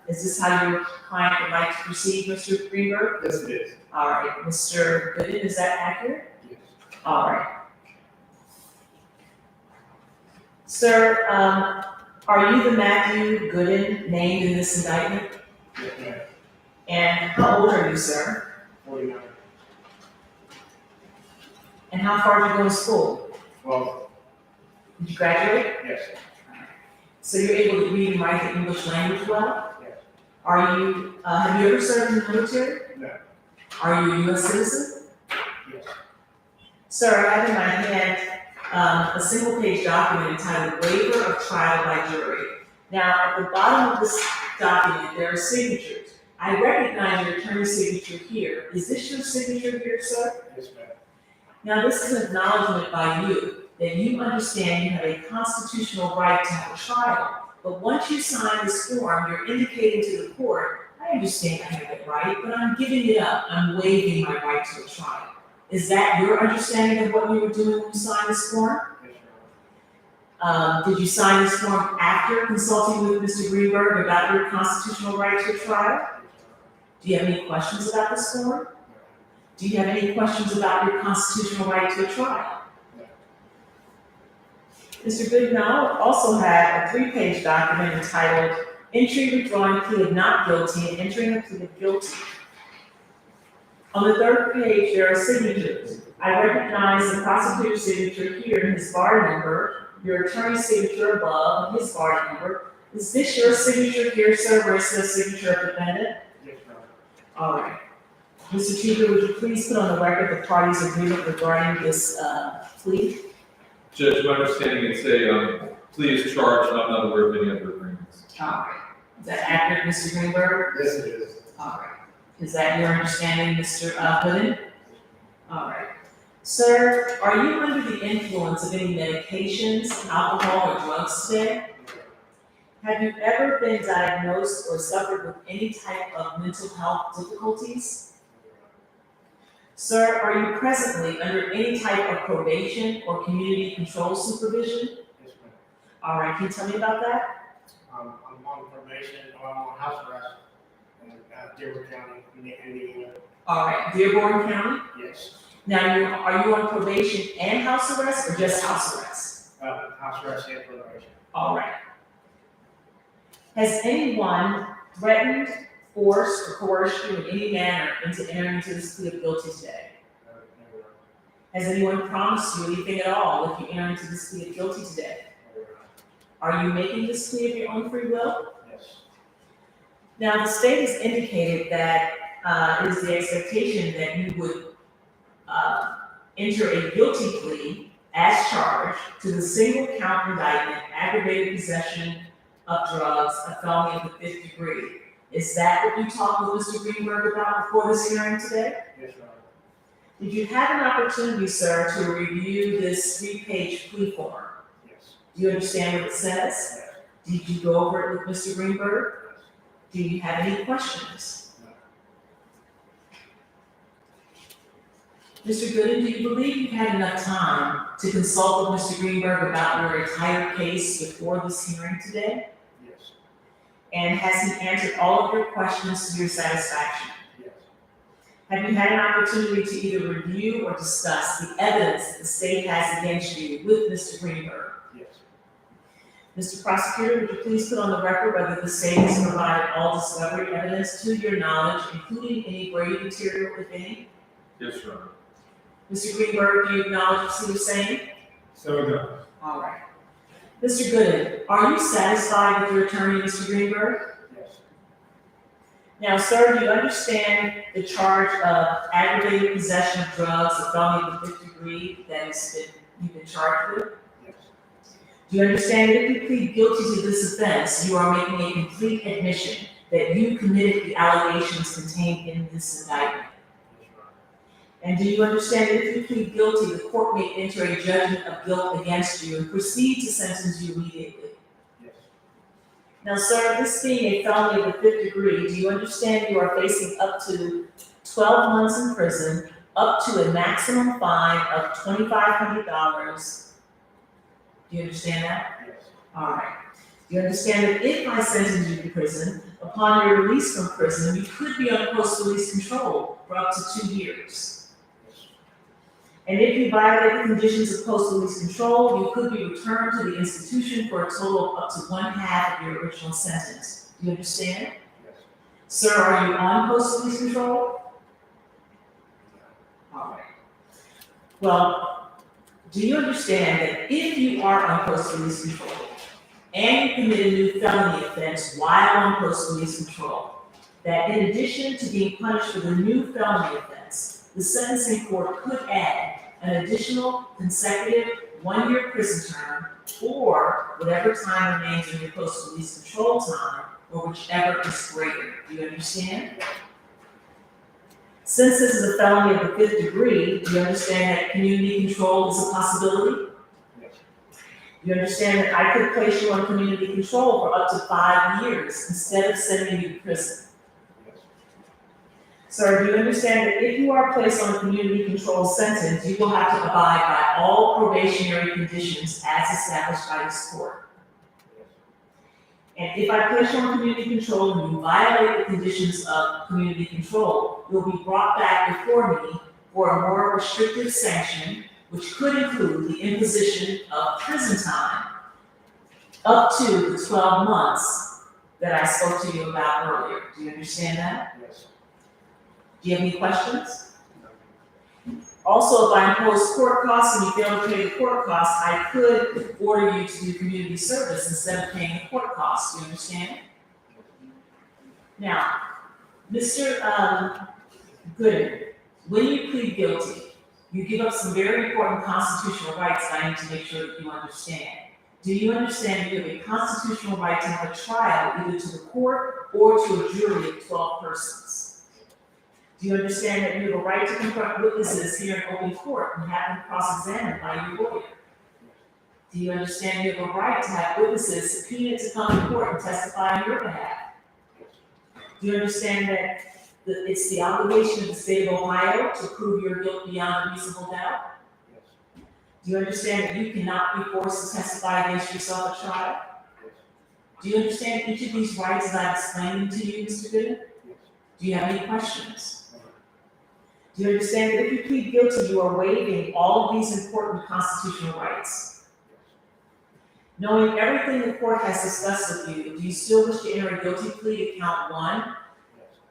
is this how your client would like to proceed, Mr. Greenberg? Yes, it is. All right, Mr. Gooden, is that accurate? Yes. All right. Sir, are you the Matthew Gooden named in this indictment? Yes, ma'am. And how old are you, sir? 49. And how far did you go to school? Well, Did you graduate? yes. So you're able to read and write the English language well? Yes. Are you, have you ever served in the military? No. Are you a U.S. citizen? Yes. Sir, I have in my hand a single-page document entitled Waiver of Trial by Jury. Now, at the bottom of this document, there are signatures. I recognize your attorney's signature here. Is this your signature here, sir? Yes, ma'am. Now, this is an acknowledgement by you that you understand you have a constitutional right to have a trial. But once you sign this form, you're indicating to the court, I understand I have it right, but I'm giving it up. I'm waiving my right to a trial. Is that your understanding of what you were doing when you signed this form? Yes, ma'am. Did you sign this form after consulting with Mr. Greenberg about your constitutional right to a trial? Do you have any questions about this form? Do you have any questions about your constitutional right to a trial? Mr. Gooden, I also have a 3-page document entitled Entry Withdrawing Plea of Not Guilty and Entering a Plea of Guilty. On the 3rd page, there are signatures. I recognize the prosecutor's signature here and his bar number, your attorney's signature above, and his bar number. Is this your signature here, sir, where it says signature of defendant? Yes, ma'am. All right. Mr. Teeger, would you please put on the record the parties' agreement regarding this plea? Judge, my understanding is a plea is charged, and I'm not aware of any other agreements. All right. Is that accurate, Mr. Greenberg? Yes, it is. All right. Is that your understanding, Mr. Gooden? All right. Sir, are you under the influence of any medications, alcohol, or drugs today? Have you ever been diagnosed or suffered with any type of mental health difficulties? Sir, are you presently under any type of probation or community control supervision? Yes, ma'am. All right, can you tell me about that? I'm on probation, or I'm on house arrest in Dearborn County, Indiana. All right, Dearborn County? Yes. Now, are you on probation and house arrest or just house arrest? House arrest and probation. All right. Has anyone threatened, forced, or coerced you in any manner into entering into this plea of guilty today? Never. Has anyone promised you anything at all if you enter into this plea of guilty today? Are you making this plea of your own free will? Yes. Now, the state has indicated that it is the expectation that you would enter a guilty plea as charged to the single count indictment, aggravated possession of drugs, a felony of the 5th degree. Is that what you talked with Mr. Greenberg about before this hearing today? Yes, Your Honor. Did you have an opportunity, sir, to review this 3-page plea form? Yes. Do you understand what it says? Yes. Did you go over it with Mr. Greenberg? Yes. Do you have any questions? Mr. Gooden, do you believe you've had enough time to consult with Mr. Greenberg about your entire case before this hearing today? Yes. And has he answered all of your questions to your satisfaction? Yes. Have you had an opportunity to either review or discuss the evidence that the state has against you with Mr. Greenberg? Yes. Mr. Prosecutor, would you please put on the record whether the state has provided all discovery evidence to your knowledge, including any Brady material, if any? Yes, Your Honor. Mr. Greenberg, do you acknowledge what you're saying? So done. All right. Mr. Gooden, are you satisfied with your attorney, Mr. Greenberg? Yes. Now, sir, do you understand the charge of aggravated possession of drugs, a felony of the 5th degree you've been charged with? Yes. Do you understand that if you plead guilty to this offense, you are making a complete admission that you committed the allegations contained in this indictment? And do you understand that if you plead guilty, the court may enter a judgment of guilt against you and proceed to sentence you immediately? Yes. Now, sir, this being a felony of the 5th degree, do you understand you are facing up to 12 months in prison, up to a maximum fine of $2,500? Do you understand that? Yes. All right. Do you understand that if I sentence you to prison, upon your release from prison, you could be on post-release control for up to 2 years? And if you violate the conditions of post-release control, you could be returned to the institution for a total of up to 1/2 of your original sentence. Do you understand? Yes. Sir, are you on post-release control? All right. Well, do you understand that if you are on post-release control and you commit a new felony offense while on post-release control, that in addition to being punished for the new felony offense, the sentencing court could add an additional consecutive 1-year prison term or whatever time remains in your post-release control time, or whichever is greater. Do you understand? Since this is a felony of the 5th degree, do you understand that community control is a possibility? Yes. You understand that I could place you on community control for up to 5 years instead of sending you to prison? Yes. Sir, do you understand that if you are placed on a community control sentence, you will have to abide by all probationary conditions as established by this court? And if I place you on community control and you violate the conditions of community control, you'll be brought back before me for a more restrictive sanction, which could include the imposition of prison time up to the 12 months that I spoke to you about earlier. Do you understand that? Yes. Do you have any questions? Also, if I impose court costs and you fail to pay the court costs, I could order you to do community service instead of paying the court costs. Do you understand? Now, Mr. Gooden, when you plead guilty, you give up some very important constitutional rights that I need to make sure that you understand. Do you understand you have a constitutional right to have a trial either to the court or to a jury of 12 persons? Do you understand that you have a right to confront witnesses here in open court and have them cross-examined by your lawyer? Do you understand you have a right to have witnesses subpoenaed to come to court and testify on your behalf? Do you understand that it's the obligation of the state of Ohio to prove your guilt beyond a reasonable doubt? Do you understand that you cannot be forced to testify against yourself at trial? Do you understand each of these rights as I've explained them to you, Mr. Gooden? Do you have any questions? Do you understand that if you plead guilty, you are waiving all of these important constitutional rights? Knowing everything the court has discussed with you, do you still wish to enter a guilty plea to count 1,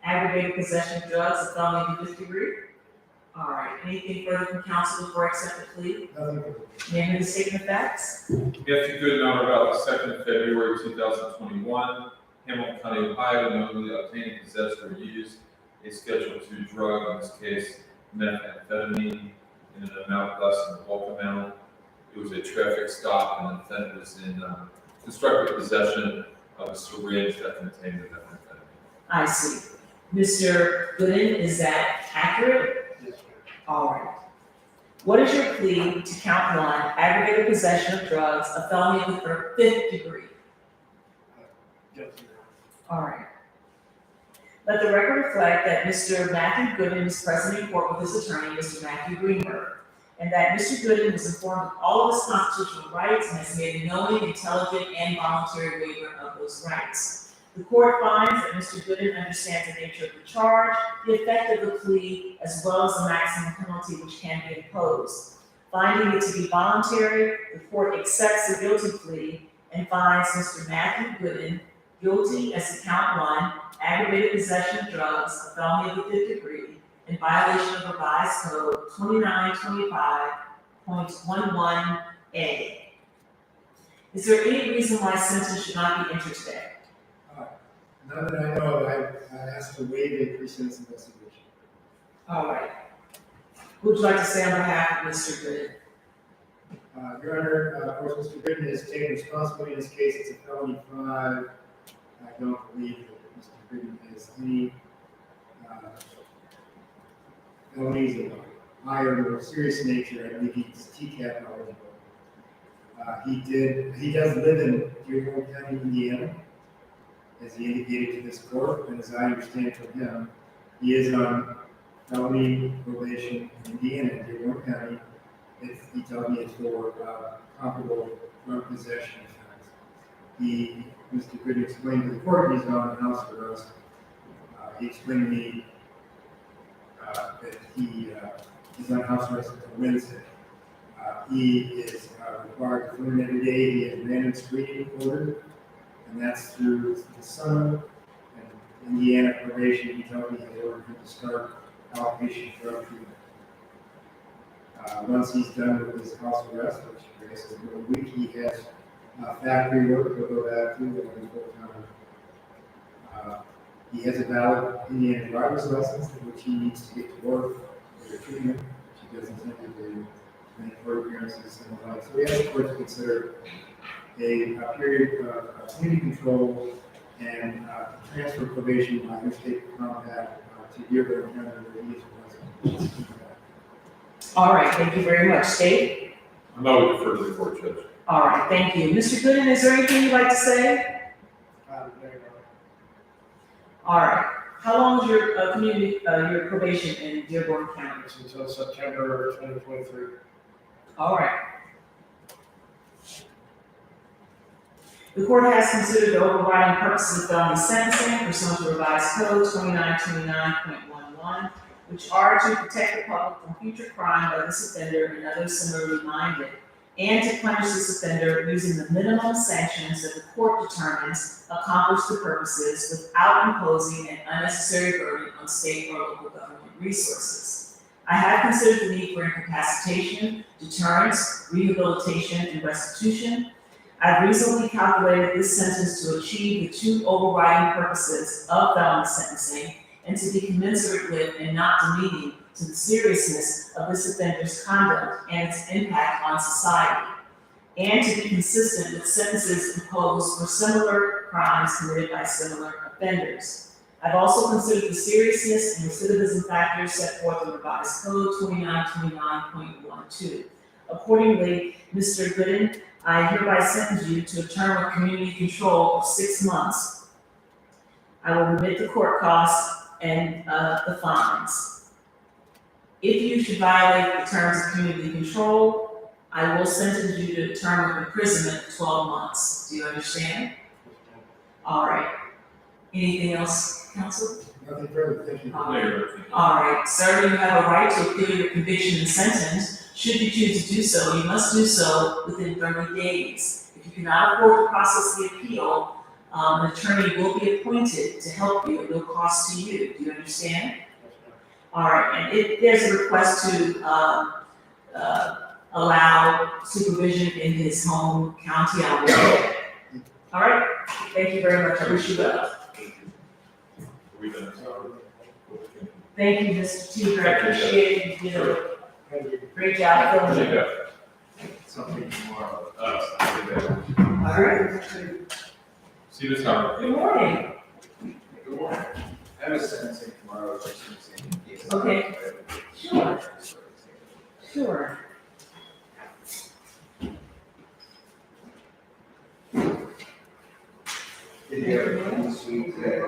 aggravated possession of drugs, a felony of the 5th degree? All right, anything further from counsel before I accept the plea? Name of the statement of facts? Matthew Gooden, on or about the 2nd of February 2021, Hamilton County, Ohio, knowingly obtained, possessed, or used a Schedule II drug, in this case methamphetamine, in an amount less than the bulk amount. It was a traffic stop, and the defendant was in constructive possession of a syringe that contained the methamphetamine. I see. Mr. Gooden, is that accurate? Yes, All right. What is your plea to count 1, aggravated possession of drugs, a felony of the 5th degree? Guilty. All right. Let the record reflect that Mr. Matthew Gooden is present in court with his attorney, Mr. Matthew Greenberg, and that Mr. Gooden was informed of all of his constitutional rights and has made a knowing, intelligent, and voluntary waiver of those rights. The court finds that Mr. Gooden understands the nature of the charge, the effect of the plea, as well as the maximum penalty which can be imposed. Finding it to be voluntary, the court accepts the guilty plea and finds Mr. Matthew Gooden guilty as to count 1, aggravated possession of drugs, a felony of the 5th degree, in violation of Revised Code 2925.11A. Is there any reason why sentence should not be entered today? Now that I know, I asked to waive a pre-sentence investigation. All right. Who would you like to say on behalf of Mr. Gooden? Your Honor, of course, Mr. Gooden has taken responsibility in this case. It's a felony 5. I don't believe that Mr. Gooden has any felonies of a higher or serious nature. I believe he's TCAP eligible. He does live in Dearborn County, Indiana, as he indicated to this court, and as I understand from him, he is on felony probation in Indiana, Dearborn County. He told me it's for comparable drug possession offense. Mr. Gooden explained to the court he's on house arrest. He explained to me that he is on house arrest until Wednesday. He is required to clean every day. He has random screening ordered, and that's through the summer. And Indiana probation, he told me, has ordered him to start outpatient drug treatment. Once he's done with his house arrest, which I guess is a week, he has factory work to go back to and full-time. He has a valid Indiana driver's license, which he needs to get to work for treatment, which he doesn't think to do, any court appearances and the like. So we asked the court to consider a period of community control and transfer probation by interstate compact to Dearborn County, where he is resident. All right, thank you very much. State? I would defer to the court, Judge. All right, thank you. Mr. Gooden, is there anything you'd like to say? All right. How long is your your probation in Dearborn County? Until September 2023. All right. The court has considered the overriding purposes of felony sentencing pursuant to Revised Code 2929.11, which are to protect the public from future crime by this offender and others similarly minded, and to punish this offender using the minimum sanctions that the court determines accomplish the purposes without imposing an unnecessary burden on state or local government resources. I have considered the need for incapacitation, deterrence, rehabilitation, and restitution. I've reasonably calculated this sentence to achieve the 2 overriding purposes of felony sentencing and to be commensurate with and not demeaning to the seriousness of this offender's conduct and its impact on society, and to be consistent with sentences imposed for similar crimes committed by similar offenders. I've also considered the seriousness and recidivism factors set forth in Revised Code 2929.12. Accordingly, Mr. Gooden, I hereby sentence you to a term of community control of 6 months. I will remit the court costs and the fines. If you should violate the terms of community control, I will sentence you to a term of imprisonment of 12 months. Do you understand? All right. Anything else, counsel? Nothing further, thank you. All right, sir, you have a right to appeal your conviction and sentence. Should you choose to do so, you must do so within 30 days. If you cannot afford to process the appeal, an attorney will be appointed to help you at no cost to you. Do you understand? All right, and if there's a request to allow supervision in his home county, I will. All right, thank you very much. I wish you well. We done. Thank you, Mr. Teeger. I appreciate you. You did a great job filming. Something tomorrow. All right. See you this time. Good morning. Good morning. I have a sentencing tomorrow, just in case. Okay. Sure. Sure. Did you have a clean sweep today?